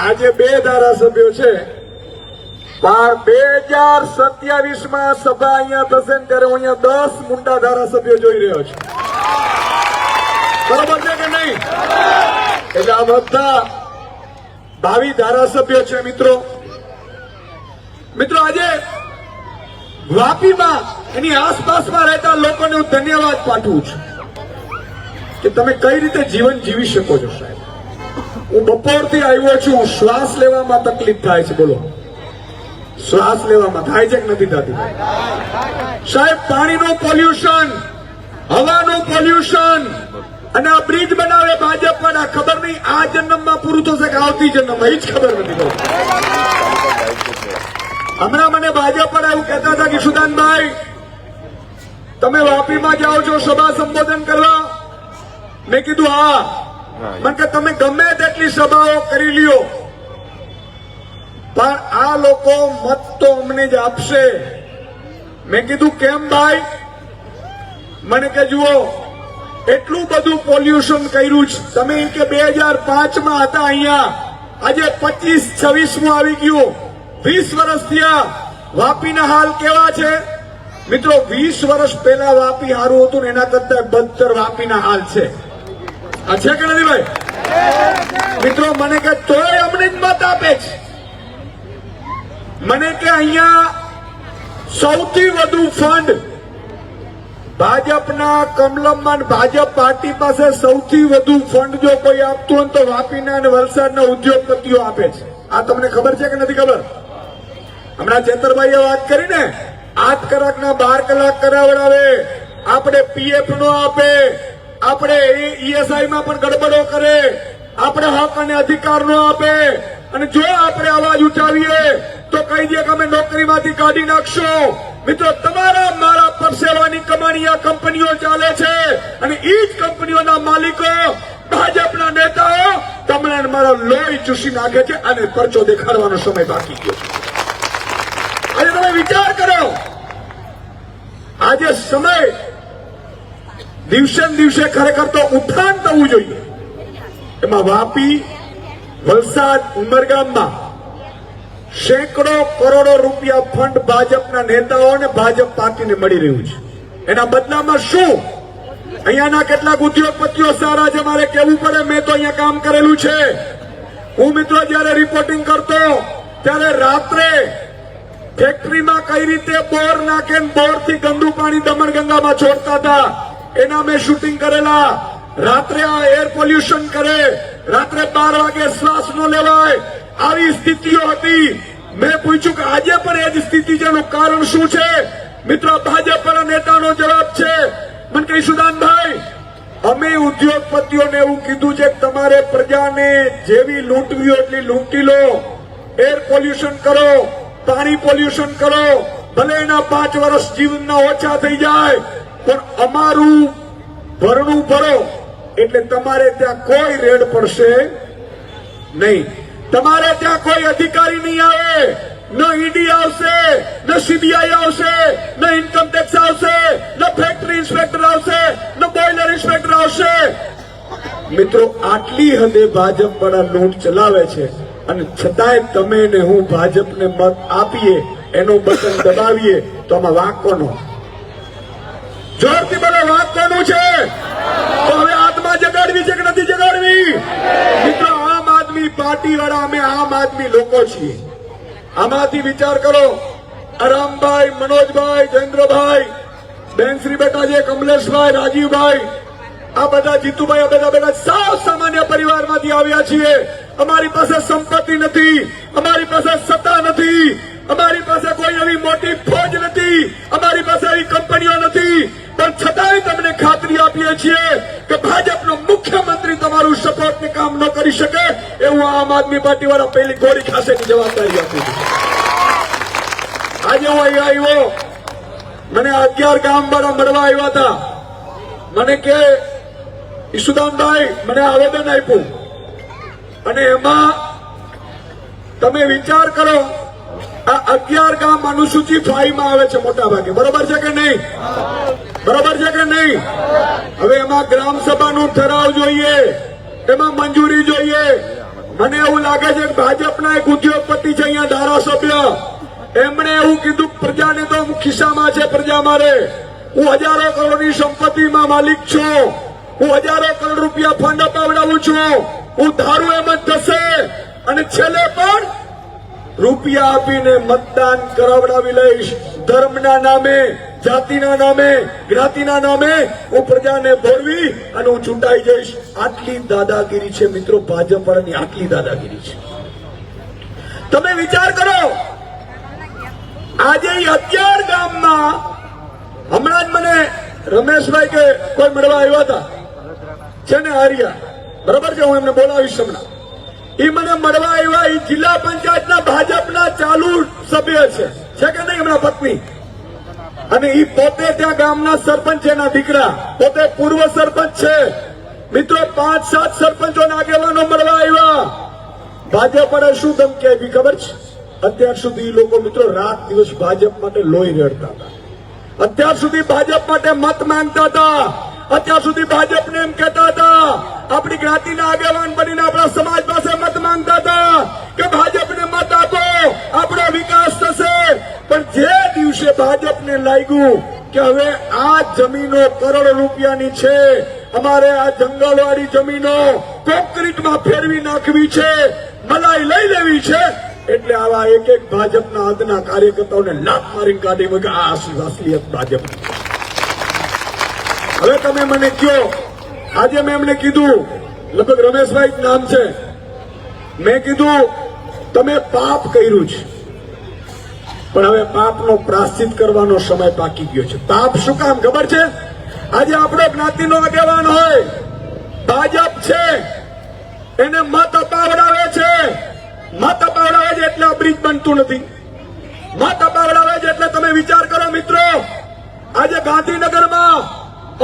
S2: આજે 2 ધારાસભ્યો છે, પણ 2027 માં સભા અહીંયા થશે ને ત્યારે હું અહીંયા 10 મુંડા ધારાસભ્યો જોઈ રહ્યો છું. બરોબર છે કે નહીં? એટલે આ બધા 22 ધારાસભ્યો છે. મિત્રો આજે વાપીમાં એની આસપાસમાં રહેતા લોકોને હું ધન્યવાદ પાઠવું છું કે તમે કઈ રીતે જીવન જીવી શકો છો સાહેબ. હું બપોરથી આવ્યો છું, શ્વાસ લેવામાં તકલીફ થાય છે. બોલો, શ્વાસ લેવામાં થાય છે કે નથી થતી સાહેબ? પાણીનું પોલ્યુશન, હવાનું પોલ્યુશન, અને આ બ્રિજ બનાવે ભાજપ વાળા. ખબર નહીં આ જન્મમાં પૂરું થશે કે આવતી જન્મમાં, એ જ ખબર નથી પડતી. હમણાં મને ભાજપ વાળા એવું કહેતા હતા કે સુદાનભાઈ તમે વાપીમાં જાઓ છો સભા સંબોધન કરવા. મેં કીધું હા. મને કે તમે ગમે તેટલી સભાઓ કરી લ્યો, પણ આ લોકો મત તો અમને જ આપશે. મેં કીધું કેમ ભાઈ? મને કે જુઓ એટલું બધું પોલ્યુશન કર્યું છે તમે, કે 2005 માં હતા અહીંયા, આજે 25-26 આવી ગયું, 20 વર્ષ થયા. વાપીના હાલ કેવા છે મિત્રો? 20 વર્ષ પહેલા વાપી સારું હતું ને એના કરતા બદતર વાપીના હાલ છે. આ છે કે નથી ભાઈ? મિત્રો મને કે તોય અમને જ મત આપે છે. મને કે અહીંયા સૌથી વધુ ફંડ ભાજપના કમલમમાં, ભાજપ પાર્ટી પાસે સૌથી વધુ ફંડ જો કોઈ આપતું હોય તો વાપીના અને વલસાડના ઉદ્યોગપતિઓ આપે છે. આ તમને ખબર છે કે નથી ખબર? હમણાં ચેતરભાઈએ વાત કરી ને, 8 કલાકના 12 કલાક કરાવડાવે, આપણે પીએફ નો આપે, આપણે ઈએસઆઈ માં પણ ગડબડો કરે, આપણે હક અને અધિકાર નો આપે, અને જો આપણે અવાજ ઉઠાવીએ તો કહી દે કે અમે નોકરીમાંથી કાઢી નાખશો. મિત્રો તમારા મારા પરસેવાની કમાણી આ કંપનીઓ ચાલે છે, અને એ જ કંપનીઓના માલિકો ભાજપના નેતાઓ તમને મારો લોહી ચૂસી નાખે છે. અને પરચો દેખાડવાનો સમય બાકી ગયો છે. આજે તમે વિચાર કરો, આજે સમય દિવસે ને દિવસે ખરેખર તો ઉત્થાન થવું જોઈએ. એમાં વાપી, વલસાડ, ઉમરગામમાં સેંકડો કરોડો રૂપિયા ફંડ ભાજપના નેતાઓ અને ભાજપ પાર્ટીને મળી રહ્યું છે. એના બદલામાં શું? અહીંયાના કેટલાક ઉદ્યોગપતિઓ સારા છે, મારે કહેવું પડે, મેં તો અહીંયા કામ કરેલું છે. હું મિત્રો જયારે રિપોર્ટિંગ કરતો ત્યારે રાત્રે ફેક્ટરીમાં કઈ રીતે બોર નાખે, બોરથી ગંદુ પાણી દમણગંગામાં છોડતા હતા એના મેં શૂટિંગ કરેલા. રાત્રે આ એર પોલ્યુશન કરે, રાત્રે 12 વાગે શ્વાસ ન લેવાય, આવી સ્થિતિઓ હતી. મેં પૂછ્યું કે આજે પણ એ જ સ્થિતિ છે, એનું કારણ શું છે? મિત્રો ભાજપના નેતાનો જવાબ છે, મને કહી સુદાનભાઈ અમે ઉદ્યોગપતિઓને એવું કીધું છે કે તમારે પ્રજાને જેવી લૂંટવી હોય એટલી લૂંટી લો, એર પોલ્યુશન કરો, પાણી પોલ્યુશન કરો, ભલે એના 5 વર્ષ જીવનના ઓછા થઈ જાય, પણ અમારું ભરણું ભરો એટલે તમારે ત્યાં કોઈ રેડ પડશે નહીં. તમારે ત્યાં કોઈ અધિકારી નહીં આવે, ન ઈડી આવશે, ન સીબીઆઈ આવશે, ન ઇન્કમટેક્સ આવશે, ન ફેક્ટરી ઇન્સ્પેક્ટર આવશે, ન બોઇલર ઇન્સ્પેક્ટર આવશે. મિત્રો આટલી હદે ભાજપ વાળા લૂંટ ચલાવે છે, અને છતાંય તમે ને હું ભાજપને મત આપીએ, એનું બટન દબાવીએ તો આમાં વાંક કોનો? જોરથી બોલો, વાંક કોનું છે? તો હવે આત્મા જગાડવી છે કે નથી જગાડવી? મિત્રો આમ આદમી પાર્ટી વાળા અમે આમ આદમી લોકો છીએ. આમાંથી વિચાર કરો, રામભાઈ, મનોજભાઈ, જયેન્દ્રભાઈ, બેનશ્રી બેટા છે, કમલેશભાઈ, રાજીવભાઈ, આ બધા જીતુભાઈ, આ બધા સાવ સામાન્ય પરિવારમાંથી આવ્યા છીએ. અમારી પાસે સંપત્તિ નથી, અમારી પાસે સત્તા નથી, અમારી પાસે કોઈ એવી છીએ કે ભાજપનો મુખ્યમંત્રી તમારું સપોર્ટને કામ ન કરી શકે એવું આમ આદમી પાર્ટી વાળા પહેલી ગોળી ખાસે ની જવાબદારી આપી દીધી. આજે હું અહીંયા આવ્યો, મને 11 ગામ વાળા મળવા આવ્યા હતા. મને કે ઈશુદાનભાઈ મને આવેદન આપ્યું અને એમાં તમે વિચાર કરો, આ 11 ગામ અનુસૂચિત 5 માં આવે છે મોટા ભાગે. બરોબર છે કે નહીં? બરોબર છે કે નહીં? હવે એમાં ગ્રામ સભાનું ઠરાવ જોઈએ, એમાં મંજૂરી જોઈએ. મને એવું લાગે છે કે ભાજપના એક ઉદ્યોગપતિ છે અહીંયા ધારાસભ્ય, એમણે એવું કીધું પ્રજાને તો ખિસ્સામાં છે, પ્રજા મારે, હું હજારો કરોડની સંપત્તિમાં માલિક છું, હું હજારો કરોડ રૂપિયા ફંડ અપાવડાવું છું, હું ધારું એમ જ થશે અને છેલ્લે પણ રૂપિયા આપીને મતદાન કરાવડાવી લઈશ. ધર્મના નામે, જાતિના નામે, જ્ઞાતિના નામે હું પ્રજાને ભોળવી અને હું ચૂંટાઈ જઈશ. આટલી દાદાગીરી છે મિત્રો, ભાજપ વાળાની આટલી દાદાગીરી છે. તમે વિચાર કરો, આજે 11 ગામમાં હમણાં જ મને રમેશભાઈ કે કોઈ મળવા આવ્યા હતા છે ને હારિયા, બરાબર છે, હું એમને બોલાવીશ હમણાં. એ મને મળવા આવ્યા, એ જિલ્લા પંચાયતના ભાજપના ચાલુ સભ્ય છે કે નહીં હમણાં પત્ની, અને એ પોતે ત્યાં ગામના સરપંચ છે, એના દીકરા પોતે પૂર્વ સરપંચ છે. મિત્રો 5-7 સરપંચોના આગેવાનો મળવા આવ્યા. ભાજપ વાળા શું ધમકી આપી ખબર છે? અત્યાર સુધી લોકો મિત્રો રાત દિવસ ભાજપ માટે લોહી રેડતા હતા, અત્યાર સુધી ભાજપ માટે મત માંગતા હતા, અત્યાર સુધી ભાજપને એમ કહેતા હતા, આપણી જ્ઞાતિના આગેવાન બનીને આપણા સમાજ પાસે મત માંગતા હતા કે ભાજપને મત આપો, આપણો વિકાસ થશે. પણ જે દિવસે ભાજપને લાગ્યું કે હવે આ જમીનો કરોડ રૂપિયાની છે, અમારે આ જંગલવાળી જમીનો કોન્ક્રીટમાં ફેરવી નાખવી છે, મલાઈ લઈ લેવી છે, એટલે આવા એક ભાજપના હદના કાર્યકર્તાઓને લાત મારીને કાઢી મૂક્યા. આ અસલિયત ભાજપ. હવે તમે મને કહો, આજે મેં એમને કીધું, લગભગ રમેશભાઈ જ નામ છે, મેં કીધું તમે પાપ કર્યું છે, પણ હવે પાપનો પ્રાશ્ચિત કરવાનો સમય પાકી ગયો છે. પાપ શું કામ ખબર છે? આજે આપણો જ્ઞાતિનો આગેવાન હોય, ભાજપ છે, એને મત અપાવડાવે છે, મત અપાવડાવે છે એટલે આ બ્રિજ બનતું નથી, મત અપાવડાવે છે એટલે તમે વિચાર કરો મિત્રો, આજે ગાંધીનગરમાં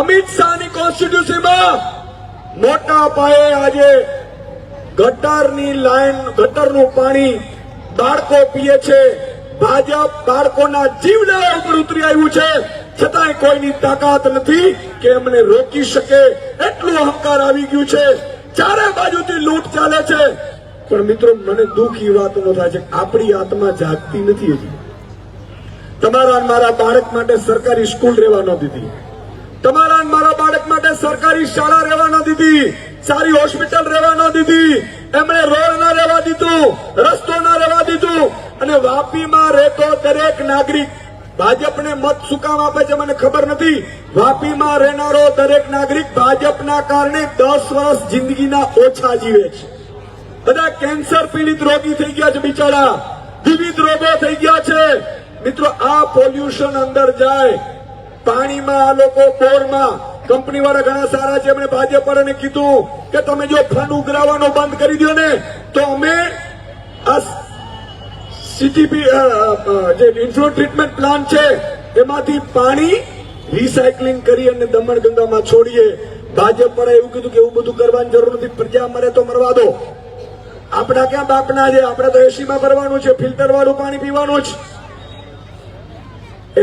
S2: અમિત શાહની કોન્સ્ટિટ્યુશનમાં મોટા પાયે આજે ગટરની લાઈન, ગટરનું પાણી બાળકો પીએ છે. ભાજપ બાળકોના જીવ લેવા ઉપર ઉતરી આવ્યું છે, છતાંય કોઈની તાકાત નથી કે એમને રોકી શકે. એટલું અહંકાર આવી ગયું છે, ચારે બાજુથી લૂંટ ચાલે છે. પણ મિત્રો મને દુઃખ એ વાતનો થાય છે, આપણી આત્મા જાગતી નથી હજી. તમારા મારા બાળક માટે સરકારી સ્કૂલ રહેવા ન દીધી, તમારા મારા બાળક માટે સરકારી શાળા રહેવા ન દીધી, સારી હોસ્પિટલ રહેવા ન દીધી, એમણે રોડ ના રહેવા દીધું, રસ્તો ના રહેવા દીધું. અને વાપીમાં રહેતો દરેક નાગરિક ભાજપને મત શું કામ આપે છે મને ખબર નથી. વાપીમાં રહેનારો દરેક નાગરિક ભાજપના કારણે 10 વર્ષ જિંદગીના ઓછા જીવે છે. બધા કેન્સર પીડિત રોગી થઈ ગયા છે બિચારા, વિવિધ રોગો થઈ ગયા છે. મિત્રો આ પોલ્યુશન અંદર જાય, પાણીમાં આ લોકો બોરમાં, કંપની વાળા ઘણા સારા છે, એમણે ભાજપ વાળાને કીધું કે તમે જો ફંડ ઉઘરાવવાનો બંધ કરી દો ને તો અમે આ સીટીપી જે ઇન્ફ્લુએન્ટ ટ્રીટમેન્ટ પ્લાન્ટ છે એમાંથી પાણી રિસાયકલિંગ કરી અને દમણગંગામાં છોડીએ. ભાજપ વાળા એવું કીધું કે એવું બધું કરવાની જરૂર નથી, પ્રજા મરે તો મરવા દો, આપણા ક્યાં બાપના છે, આપણે તો એસીમાં ભરવાનું છે, ફિલ્ટર વાળું પાણી પીવાનું છે,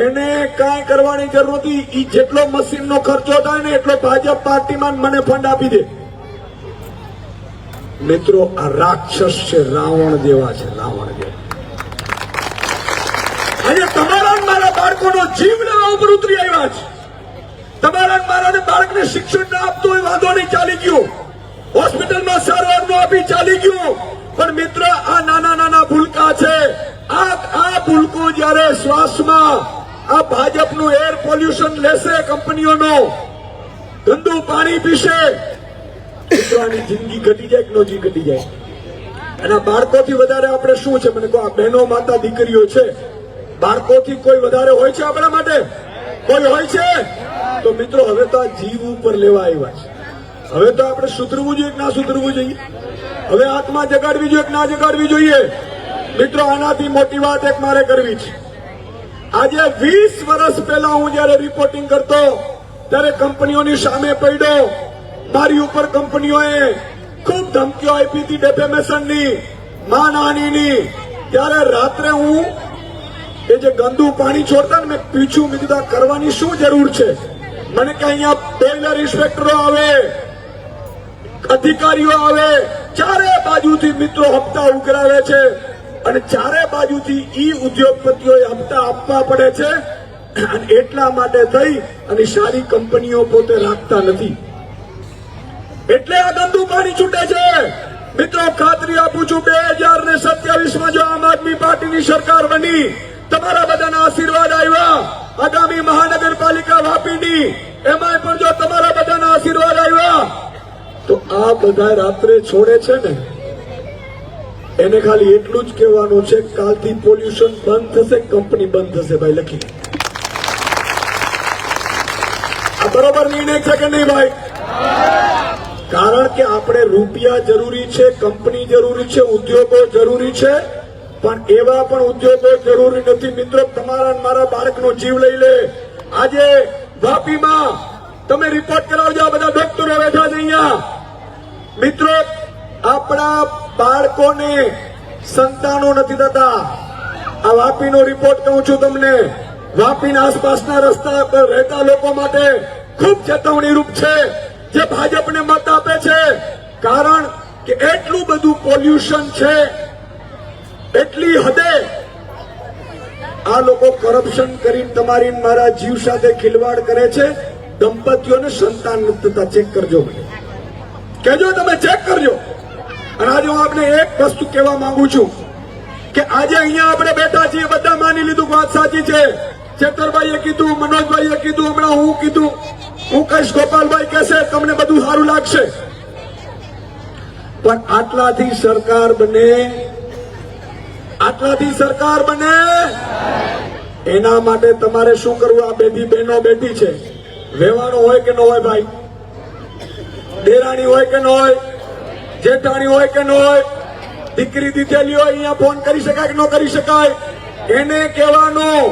S2: એને કાંઈ કરવાની જરૂર નથી. ઈ જેટલો મશીનનો ખર્ચો થાય ને એટલો ભાજપ પાર્ટીમાં મને ફંડ આપી દે. મિત્રો આ રાક્ષસ છે, રાવણ જેવા છે, રાવણ જેવા. આજે તમારા મારા બાળકોનો જીવ લેવા ઉપર ઉતરી આવ્યા છે. તમારા મારા બાળકને શિક્ષણ ના આપતું હોય વાંધો નહીં, ચાલી ગયું, હોસ્પિટલમાં સારવાર નો આપી ચાલી ગયું. પણ મિત્ર આ નાના નાના ભૂલકા છે. આ ભૂલકો જયારે શ્વાસમાં આ ભાજપનું એર પોલ્યુશન લેશે, કંપનીઓનું ગંદુ પાણી પીશે, મિત્રોની જિંદગી ઘટી જાય કે નોજી ઘટી જાય. અને આ બાળકોથી વધારે આપણે શું છે મને કહો? આ બહેનો, માતા, દીકરીઓ છે, બાળકોથી કોઈ વધારે હોય છે આપણા માટે? કોઈ હોય છે? તો મિત્રો હવે તો આ જીવ ઉપર લેવા આવ્યા છે. હવે તો આપણે સુધરવું જોઈએ કે ના સુધરવું જોઈએ? હવે આત્મા જગાડવી જોઈએ કે ના જગાડવી જોઈએ? મિત્રો આનાથી મોટી વાત એક મારે કરવી છે. આજે 20 વર્ષ પહેલા હું જયારે રિપોર્ટિંગ કરતો ત્યારે કંપનીઓની સામે પડ્યો, મારી ઉપર કંપનીઓએ ખૂબ ધમકીઓ આપી હતી ડેફેમેશનની, માનહાનિની. ત્યારે રાત્રે હું એ જે ગંદુ પાણી છોડતા ને મેં પૂછ્યું, મેં કીધું આ કરવાની શું જરૂર છે? મને કે અહીંયા બોઇલર ઇન્સ્પેક્ટરો આવે, અધિકારીઓ આવે, ચારે બાજુથી મિત્રો હપ્તા ઉઘરાવે છે અને ચારે બાજુથી ઈ ઉદ્યોગપતિઓએ હપ્તા આપવા પડે છે અને એટલા માટે થઈ અને સારી કંપનીઓ પોતે રાખતા નથી, એટલે આ ગંદુ પાણી છૂટે છે. મિત્રો ખાતરી આપું છું 2027માં જો આમ આદમી પાર્ટીની સરકાર બની, તમારા બધાના આશીર્વાદ આવ્યા, આગામી મહાનગરપાલિકા વાપીની એમાં પણ જો તમારા બધાના આશીર્વાદ આવ્યા, તો આ બધા રાત્રે છોડે છે ને એને ખાલી એટલું જ કહેવાનું છે, કાલથી પોલ્યુશન બંધ થશે, કંપની બંધ થશે. ભાઈ લખી, આ બરોબર નિર્ણય છે કે નહીં ભાઈ? કારણ કે આપણે રૂપિયા જરૂરી છે, કંપની જરૂરી છે, ઉદ્યોગો જરૂરી છે, પણ એવા પણ ઉદ્યોગો જરૂરી નથી મિત્રો તમારા અને મારા બાળકનો જીવ લઈ લે. આજે વાપીમાં તમે રિપોર્ટ કરાવજો, આ બધા ડોક્ટરો બેઠા છે અહીંયા. મિત્રો આપણા બાળકોને સંતાનો નથી થતા. આ વાપીનો રિપોર્ટ કહું છું તમને, વાપીના આસપાસના રસ્તા પર રહેતા લોકો માટે ખૂબ ચેતવણીરૂપ છે જે ભાજપને મત આપે છે. કારણ કે એટલું બધું પોલ્યુશન છે, એટલી હદે આ લોકો કરપ્શન કરીને તમારી મારા જીવ સાથે ખિલવાડ કરે છે. દંપતીઓને સંતાન નથી થતા. ચેક કરજો, મને કહેજો, તમે ચેક કરજો. અને આજે હું આપને એક વસ્તુ કહેવા માંગુ છું કે આજે અહીંયા આપણે બેઠા છીએ, બધા માની લીધું કે વાત સાચી છે. ચેતરભાઈએ કીધું, મનોજભાઈએ કીધું, હમણાં હું કીધું, હું કહીશ, ગોપાલભાઈ કહેશે, તમને બધું સારું લાગશે. પણ આટલાથી સરકાર બને, આટલાથી સરકાર બને એના માટે તમારે શું કરવું? આ બેથી બહેનો બેઠી છે, વેવાણો હોય કે ન હોય ભાઈ? દેરાણી હોય કે ન હોય? જેઠાણી હોય કે ન હોય? દીકરી દીધેલી હોય, અહીંયા ફોન કરી શકાય કે ન કરી શકાય? એને કહેવાનું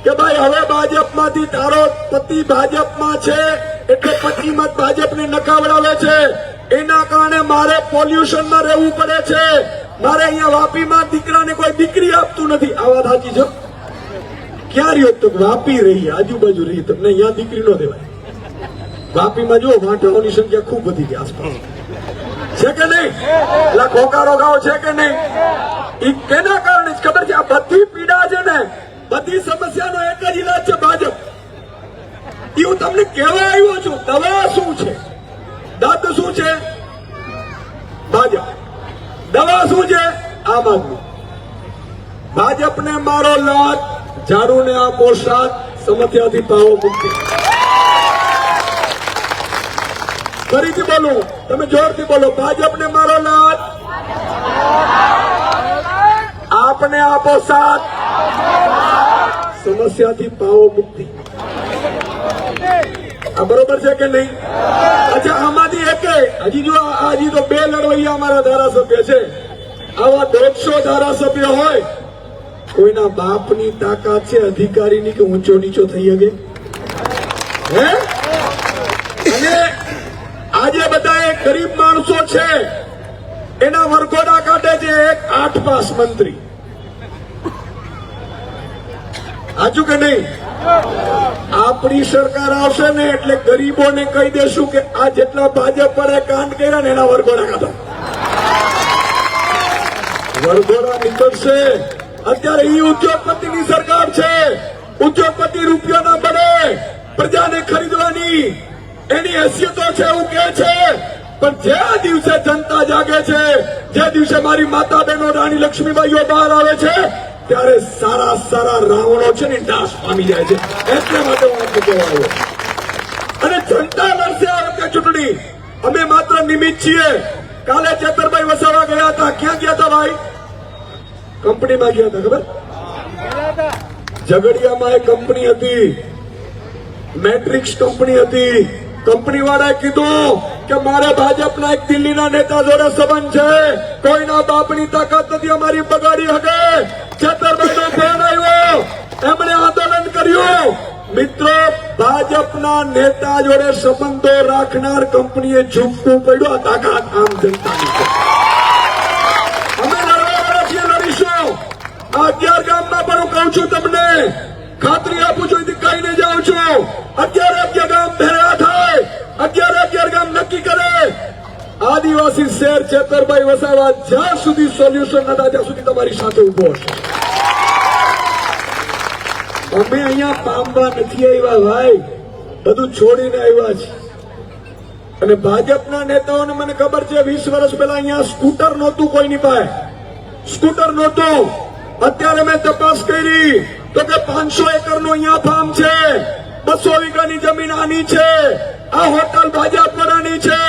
S2: કે ભાઈ હવે ભાજપમાંથી તારો પતિ ભાજપમાં છે એટલે પતિ મત ભાજપને નકાવડાવે છે, એના કારણે મારે પોલ્યુશનમાં રહેવું પડે છે, મારે અહીંયા વાપીમાં દીકરાને કોઈ દીકરી આપતું નથી. આ વાત સાચી છે? ક્યાં રહ્યો? તો વાપી રહી, આજુબાજુ રહી, તમને અહીંયા દીકરી ન દેવાય. વાપીમાં જો વાંઢાઓની સંખ્યા ખૂબ વધી ગઈ આસપાસ, છે કે નહીં? એટલે ખોકારો ગાવ છે કે નહીં? એ કેના કારણે જ ખબર છે? આ બધી પીડા છે ને, બધી સમસ્યાનો એક જ ઇલાજ છે, ભાજપ. એ હું તમને કહેવા આવ્યો છું. દવા શું છે? દર્દ શું છે? ભાજપ. દવા શું છે? આમ આદમી. ભાજપને મારો લાત, ઝાડુને આપો સાથ, સમસ્યાથી પાવો મુક્તિ. ફરીથી બોલું, તમે જોરથી બોલો. ભાજપને મારો લાત, આપને આપો સાથ, સમસ્યાથી પાવો મુક્તિ. આ બરોબર છે કે નહીં? અચ્છા, આમાંથી એક હજી જો હજી તો 2 લડવૈયા અમારા ધારાસભ્ય છે. આવા 150 ધારાસભ્ય હોય, કોઈના બાપની તાકાત છે અધિકારીની કે ઊંચો નીચો થઈ શકે? હે? અને આજે બધા એક ગરીબ માણસો છે, એના વરઘોડા કાઢે છે એક 8 પાસ મંત્રી. સાચું કે નહીં? આપણી સરકાર આવશે ને એટલે ગરીબોને કહી દેશું કે આ જેટલા ભાજપ પર કાંડ કર્યા ને એના વરઘોડા કાઢો. વરઘોડા નીકળશે. અત્યારે ઈ ઉદ્યોગપતિની સરકાર છે. ઉદ્યોગપતિ રૂપિયો ના બને, પ્રજાને ખરીદવાની એની હેસિયતો છે એવું કે છે. પણ જે દિવસે જનતા જાગે છે, જે દિવસે મારી માતા બહેનો રાણી લક્ષ્મીબાઈઓ બહાર આવે છે, ત્યારે સારા સારા રાવણો છે ને નાશ પામી જાય છે. એટલે માટે હું આપને કહેવા આવ્યો. અને જનતા લડશે આ વખતે ચૂંટણી. અમે માત્ર નિમિત્ત છીએ. કાલે ચેતરભાઈ વસાવા ગયા હતા. ક્યાં ગયા હતા ભાઈ? કંપનીમાં ગયા હતા. ખબર? ઝઘડિયામાં એક કંપની હતી. મેટ્રિક્સ કંપની હતી. કંપની વાળાએ કીધું કે મારે ભાજપના એક દિલ્હીના નેતા જોડે સંબંધ છે, કોઈના બાપની તાકાત નથી અમારી બગાડી શકે. છેતરબાઈનો ફોન આવ્યો, એમણે આંદોલન કર્યું. મિત્રો, ભાજપના નેતા જોડે સંબંધો રાખનાર કંપનીએ ઝૂકવું પડ્યું. આ તાકાત આમ જનતાની છે. અમે લડવાવાળા છીએ, લડીશું. આ 11 ગામમાં પણ હું કહું છું તમને, ખાતરી આપું છું, કહીને જાઉં છું. 11 ગામ ભેગા થાય, 11 ગામ નક્કી કરે. આદિવાસી શેર છેતરભાઈ વસાવા જ્યાં સુધી સોલ્યુશન ન થાય ત્યાં સુધી તમારી સાથે ઉભો હશે. અમે અહીંયા પામવા નથી આવ્યા ભાઈ, બધું છોડીને આવ્યા છે. અને ભાજપના નેતાઓને મને ખબર છે, 20 વર્ષ પહેલા અહીંયા સ્કૂટર નહોતું કોઈની પાસે, સ્કૂટર નહોતું. અત્યારે મેં તપાસ કરી તો કે 500 એકરનું અહીંયા ફાર્મ છે, 200 વીઘાની જમીન આની છે, આ હોટલ ભાજપવાળાની છે,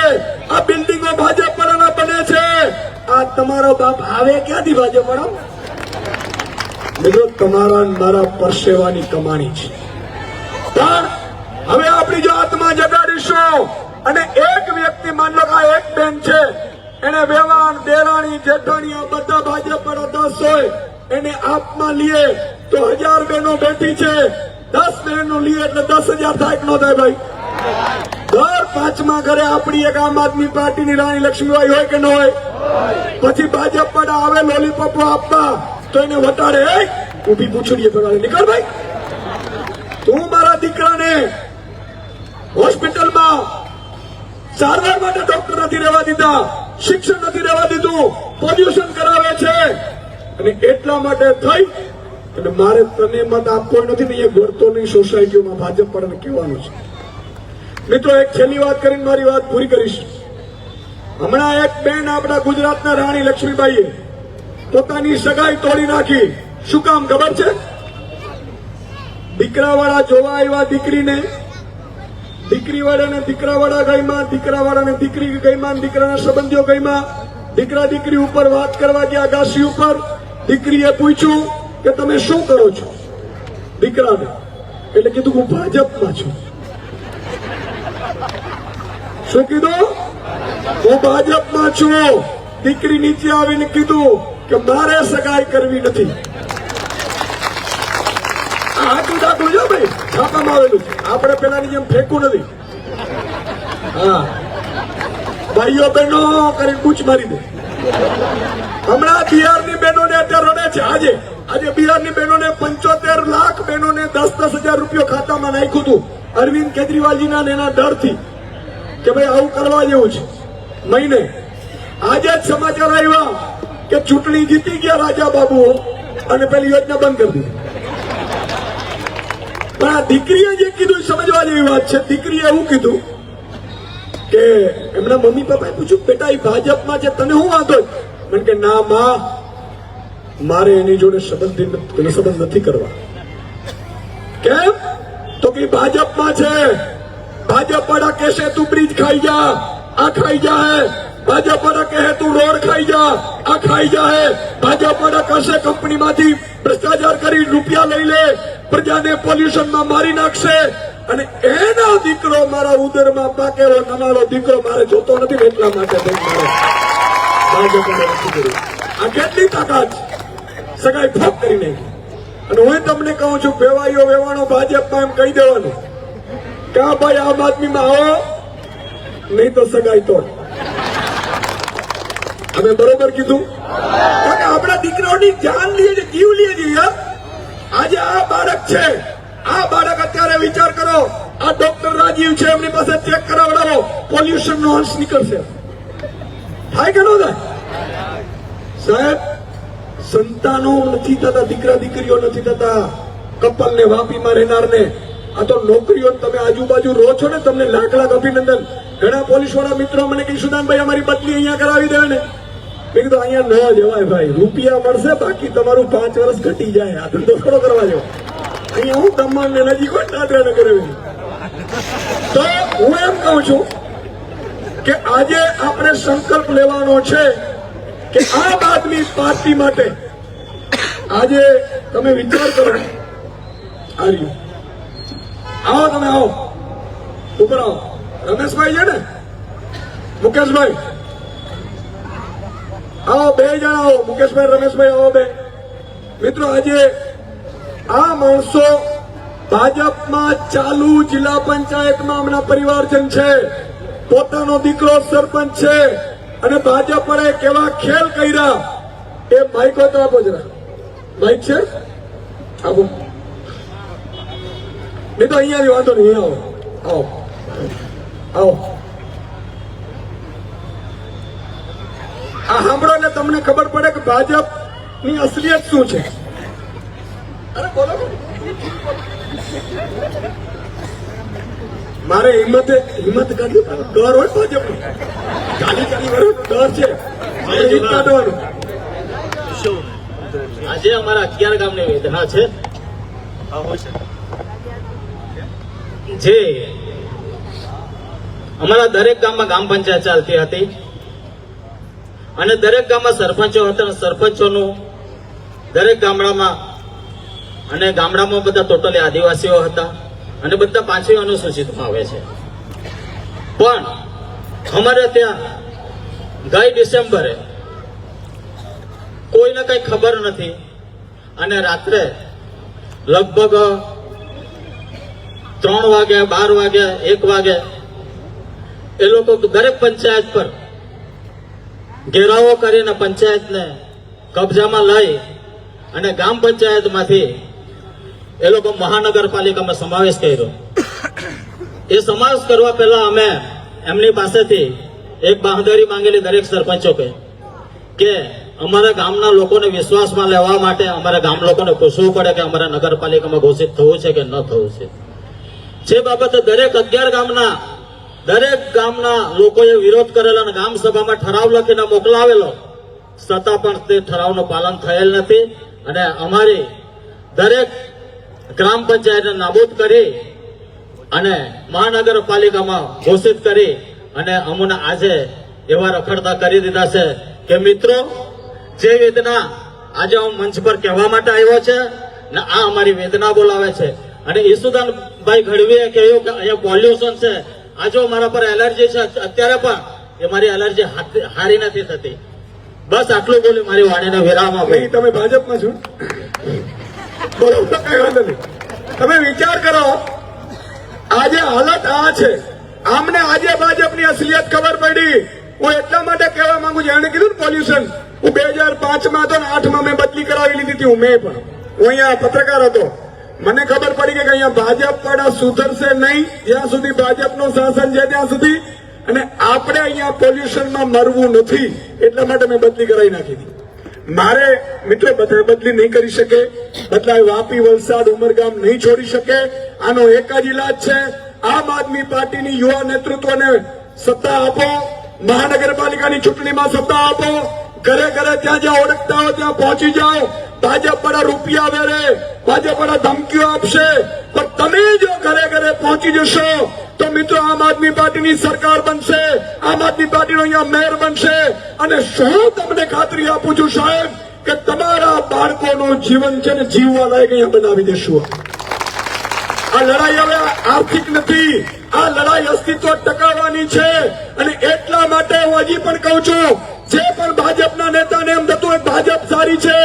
S2: આ બિલ્ડિંગો ભાજપવાળાના બને છે. આ તમારો બાપ આવે ક્યાંથી ભાજપવાળો? મિત્રો, તમારા મારા પરસેવાની કમાણી છે. પણ હવે આપણી જો આત્મા જગાડીશું અને એક વ્યક્તિ, માન લો કે આ એક બેન છે, એને વેવાણ, દેરાણી, જેઠાણી આ બધા ભાજપવાળા 10 હોય, એને આપમાં લીએ તો 1000 બહેનો બેઠી છે. 10 બહેનો લીએ એટલે 10,000 થાય કે ન થાય ભાઈ? દર 5મા ઘરે આપણી એક આમ આદમી પાર્ટીની રાણી લક્ષ્મીબાઈ હોય કે ન હોય? પછી ભાજપવાળા આવે લોલીપોપો આપવા તો એને વટાડે, ઉભી પૂછડીએ પગાડે, નીકળ ભાઈ. તું મારા દીકરાને હોસ્પિટલમાં સારવાર માટે ડોક્ટર નથી રહેવા દીધા, શિક્ષણ નથી રહેવા દીધું, પોલ્યુશન કરાવે છે. અને એટલા માટે થઈ અને મારે તને મત આપવો નથી ને, એ ગોરતોની સોસાયટીઓમાં ભાજપ પર કહેવાનું છે. મિત્રો, એક છેલ્લી વાત કરીને મારી વાત પૂરી કરીશ. હમણાં એક બેન આપણા ગુજરાતના રાણી લક્ષ્મીબાઈએ પોતાની સગાઈ તોડી નાખી. શું કામ ખબર છે? દીકરાવાળા જોવા આવ્યા દીકરીને, દીકરીવાળાને દીકરાવાળા ગઈમાં, દીકરાવાળાને દીકરી ગઈમાં, દીકરાના સંબંધીઓ ગઈમાં. દીકરા દીકરી ઉપર વાત કરવા ગયા અગાસી ઉપર. દીકરીએ પૂછ્યું કે તમે શું કરો છો? દીકરાને એટલે કીધું હું ભાજપમાં છું. શું કીધું? હું ભાજપમાં છું. દીકરી નીચે આવીને કીધું કે મારે સગાઈ કરવી નથી. આ હાથું દાખલું છે ભાઈ, છાપામાં આવેલું છે. આપણે પેલાની જેમ ફેંકવું નથી. હા, ભાઈઓ બહેનો કરીને કૂચ મારી દે. હમણાં બિહારની બહેનોને અત્યારે રડે છે. આજે બિહારની બહેનોને 75 લાખ બહેનોને 10,000 રૂપિયા ખાતામાં નાખ્યું હતું અરવિંદ કેજરીવાલજીના એના ડરથી કે ભાઈ આવું કરવા જેવું છે મહિને. આજે જ સમાચાર આવ્યા કે ચૂંટણી જીતી ગયા રાજા બાબુઓ અને પેલી યોજના બંધ કરી દીધી. પણ આ દીકરીએ જે કીધું સમજવા જેવી વાત છે. દીકરીએ એવું કીધું કે એમના મમ્મી પપ્પાએ પૂછ્યું, બેટા એ ભાજપમાં છે, તને શું વાંધો? મને કે ના માં, મારે એની જોડે સંબંધ નથી કરવા. કેમ? તો કે ભાજપમાં છે. ભાજપ વાળા કહેશે તું બ્રિજ ખાઈ જા, આ ખાઈ જાય. ભાજપ વાળા કહે તું રોડ ખાઈ જા, આ ખાઈ જાય. ભાજપ વાળા કહેશે કંપનીમાંથી ભ્રષ્ટાચાર કરી રૂપિયા લઈ લે, પ્રજાને પોલ્યુશનમાં મારી નાખશે. અને એનો દીકરો મારા ઉદરમાં પાકે, એવો નાનો દીકરો મારે જોતો નથી. એટલા માટે આ કેટલી તાકાત સગાઈ ફોક કરી નાખી. અને હું તમને કહું છું, વેવાઈઓ વેવાણો ભાજપમાં એમ કહી દેવાનું કે આ ભાઈ આમ આદમીમાં આવો, નહીં તો સગાઈ તોડ. અમે બરોબર કીધું? કારણ કે આપણા દીકરાઓની જાન લઈએ છીએ, જીવ લઈએ છીએ યાર. આજે આ બાળક છે, આ બાળક અત્યારે વિચાર કરો, આ ડોક્ટર રાજીવ છે, એમની પાસે ચેક કરાવડાવો, પોલ્યુશન નો અંશ નીકળશે. થાય કે ન થાય? સાહેબ, સંતાનો નથી થતા, દીકરા દીકરીઓ નથી થતા. કપલ ને વાપીમાં રહેનારને, આ તો નોકરીઓ તમે આજુબાજુ રહો છો ને, તમને લાખ લાખ અભિનંદન. ઘણા પોલીસ વાળા મિત્રો મને કહી, સુદાનભાઈ અમારી બદલી અહીંયા કરાવી દેવે ને. મેં કીધું અહીંયા ન જવાય ભાઈ, રૂપિયા મળશે, બાકી તમારું 5 વર્ષ ઘટી જાય. આ ધંધો થોડો કરવા જેવો. અહીંયા હું દમણ ને નજીક હોય દાદરા નગર. તો હું એમ કહું છું કે આજે આપણે સંકલ્પ લેવાનો છે કે આમ આદમી પાર્ટી માટે આજે તમે વિચાર કરો. આવો તમે આવો, ઉપર આવો. રમેશભાઈ છે ને, મુકેશભાઈ આવો, બે જણા આવો. મુકેશભાઈ, રમેશભાઈ આવો બે. મિત્રો, આજે આ માણસો ભાજપમાં ચાલુ જિલ્લા પંચાયતમાં હમણાં પરિવારજન છે, પોતાનો દીકરો સરપંચ છે, અને ભાજપ પર કેવા ખેલ કર્યા એ માઇકો તો આપો જરા. માઇક છે આપો. નહીં તો અહીંયા વાંધો નહીં, આવો આવો આવો. આ સાંભળો એટલે તમને ખબર પડે કે ભાજપની અસલિયત શું છે. અરે બોલો. મારે હિંમત કાઢી, ડર હોય ભાજપનો, ચાલી વર્ષ ડર છે, મારે હિંમત કાઢવાનું.
S1: આજે અમારા 11 ગામની વેદના છે, જે અમારા દરેક ગામમાં ગ્રામ પંચાયત ચાલતી હતી અને દરેક ગામમાં સરપંચો હતા અને સરપંચોનું દરેક ગામડામાં અને ગામડામાં બધા ટોટલી આદિવાસીઓ હતા અને બધા પાંચમી અનુસૂચિતમાં આવે છે. પણ અમારે ત્યાં ગઈ ડિસેમ્બરે કોઈને કઈ ખબર નથી અને રાત્રે લગભગ 3 વાગે, 12 વાગે, 1 વાગે એ લોકો દરેક પંચાયત પર ઘેરાવો કરીને પંચાયતને કબજામાં લઈ અને ગ્રામ પંચાયતમાંથી એ લોકો મહાનગરપાલિકામાં સમાવેશ કર્યો. એ સમાવેશ કરવા પહેલા અમે એમની પાસેથી એક બાંહેધરી માંગેલી દરેક સરપંચો કે અમારા ગામના લોકોને વિશ્વાસમાં લેવા માટે અમારા ગામ લોકોને પૂછવું પડે કે અમારા નગરપાલિકામાં ઘોષિત થવું છે કે ન થવું છે. જે બાબતે દરેક 11 ગામના લોકોએ વિરોધ કરેલો અને ગામ સભામાં ઠરાવ લખીને મોકલાવેલો, છતાં પણ તે ઠરાવનું પાલન થયેલ નથી અને અમારી દરેક ગ્રામ પંચાયતને નાબૂદ કરી અને મહાનગરપાલિકામાં ઘોષિત કરી અને અમને આજે એવા રખડતા કરી દીધા છે કે મિત્રો, જે વેદના આજે હું મંચ પર કહેવા માટે આવ્યો છે ને આ અમારી વેદના બોલાવે છે. અને ઈસુદાનભાઈ ગઢવીએ કહ્યું કે અહીંયા પોલ્યુશન છે, આજે મારા પર એલર્જી છે, અત્યારે પણ એ મારી એલર્જી હારી નથી થતી. બસ આટલું બોલી મારી વાણીને વિરામ આપો.
S2: તમે ભાજપમાં છો, બરોબર, કઈ વાંધો નહીં. તમે વિચાર કરો, આજે હાલત આ છે. આમને આજે ભાજપની અસલિયત ખબર પડી. હું એટલા માટે કહેવા માંગુ છું, એને કીધું ને પોલ્યુશન, હું 2005માં હતો ને 8માં મેં બદલી કરાવી લીધી હતી. હું અહીંયા પત્રકાર હતો. મને ખબર પડી કે અહીંયા ભાજપ વાળા સુધરશે નહીં જ્યાં સુધી ભાજપનું શાસન છે ત્યાં સુધી, અને આપણે અહીંયા પોલ્યુશનમાં મરવું નથી, એટલા માટે મેં બદલી કરાવી નાખી હતી. મારે મિત્રો બધા બદલી નહીં કરી શકે, બદલાય વાપી, વલસાડ, ઉમરગામ નહીં છોડી શકે. આનો એક જ ઇલાજ છે, આમ આદમી પાર્ટીની યુવા નેતૃત્વને સત્તા આપો, મહાનગરપાલિકાની ચૂંટણીમાં સત્તા આપો, ઘરે ઘરે જ્યાં જ્યાં ઓળખતા હો ત્યાં પહોંચી જાઓ. ભાજપ વાળા રૂપિયા વેરે, ભાજપ વાળા ધમકીઓ આપશે, પણ તમે જો ઘરે ઘરે પહોંચી જશો તો મિત્રો આમ આદમી પાર્ટીની સરકાર બનશે, આમ આદમી પાર્ટીનો અહીંયા મેયર બનશે. અને શું તમને ખાતરી આપું છું સાહેબ કે તમારા બાળકોનું જીવન છે ને જીવવા લાયક અહીંયા બનાવી દેશું. આ લડાઈ હવે આર્થિક નથી, આ લડાઈ અસ્તિત્વ ટકાવવાની છે. અને એટલા માટે હું હજી પણ કહું છું, જે પણ ભાજપના નેતાને એમ થતું હોય ભાજપ સારી છે,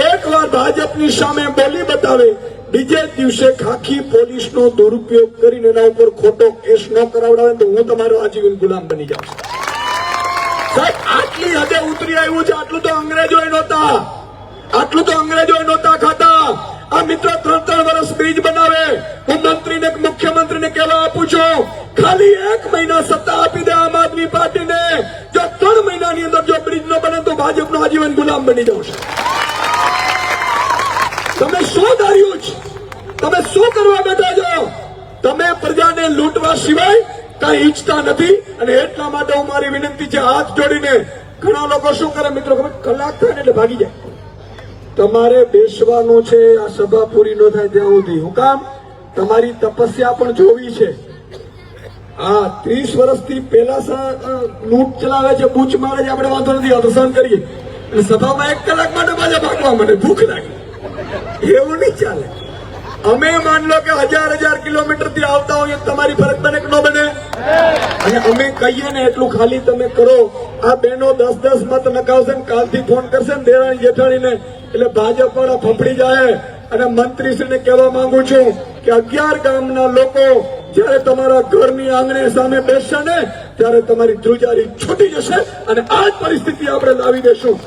S2: એકવાર ભાજપની સામે બોલી બતાવે, બીજે દિવસે ખાખી પોલીસનો દુરુપયોગ કરીને એના ઉપર ખોટો કેસ ન કરાવડાવે તો હું તમારો આજીવન ગુલામ બની જાઉં. સાહેબ, આટલી હદે ઉતરી આવ્યું છે. આટલું તો અંગ્રેજોએ નહોતા ખાતા. આ મિત્રો 3 વર્ષ બ્રિજ બનાવે. હું મંત્રીને, મુખ્યમંત્રીને કહેવા આપું છું, ખાલી 1 મહિના સત્તા આપી દે આમ આદમી પાર્ટીને. જો 3 મહિનાની અંદર જો બ્રિજ ન બને તો ભાજપનો આજીવન ગુલામ બની જશે. તમે શું ધાર્યું છે? તમે શું કરવા બેઠા છો? તમે પ્રજાને લૂંટવા સિવાય કઈ ઈચ્છતા નથી. અને એટલા માટે હું મારી વિનંતી છે હાથ જોડીને, ઘણા લોકો શું કરે મિત્રો ખબર, કલાક થાય ને એટલે ભાગી જાય. તમારે બેસવાનું છે, આ સભા પૂરી ન થાય ત્યાં સુધી. હું કામ? તમારી તપસ્યા પણ જોવી છે. આ 30 વર્ષથી પેલા લૂંટ ચલાવે છે, બૂચ મારે છે, આપણે વાંધો નથી આવતો, સહન કરીએ. અને સભામાં 1 કલાક માટે પાછા ભાગવા મને ભૂખ લાગી, એવું નહીં ચાલે. અમે માન લો કે હજાર કિલોમીટર થી આવતા હોઈએ તો તમારી ફરજ બને કે ન બને? અને અમે કહીએ ને એટલું ખાલી તમે કરો. આ બહેનો 10-10 મત નખાવશે ને કાલથી ફોન કરશે ને દેરાણી જેઠાણીને, એટલે ભાજપ વાળા ફફડી જાય. અને મંત્રીશ્રીને કહેવા માંગુ છું કે 11 ગામના લોકો જયારે તમારા ઘરની આંગણે સામે બેસશે ને ત્યારે તમારી ધ્રુજારી છૂટી જશે અને આ જ પરિસ્થિતિ આપણે લાવી દેશું.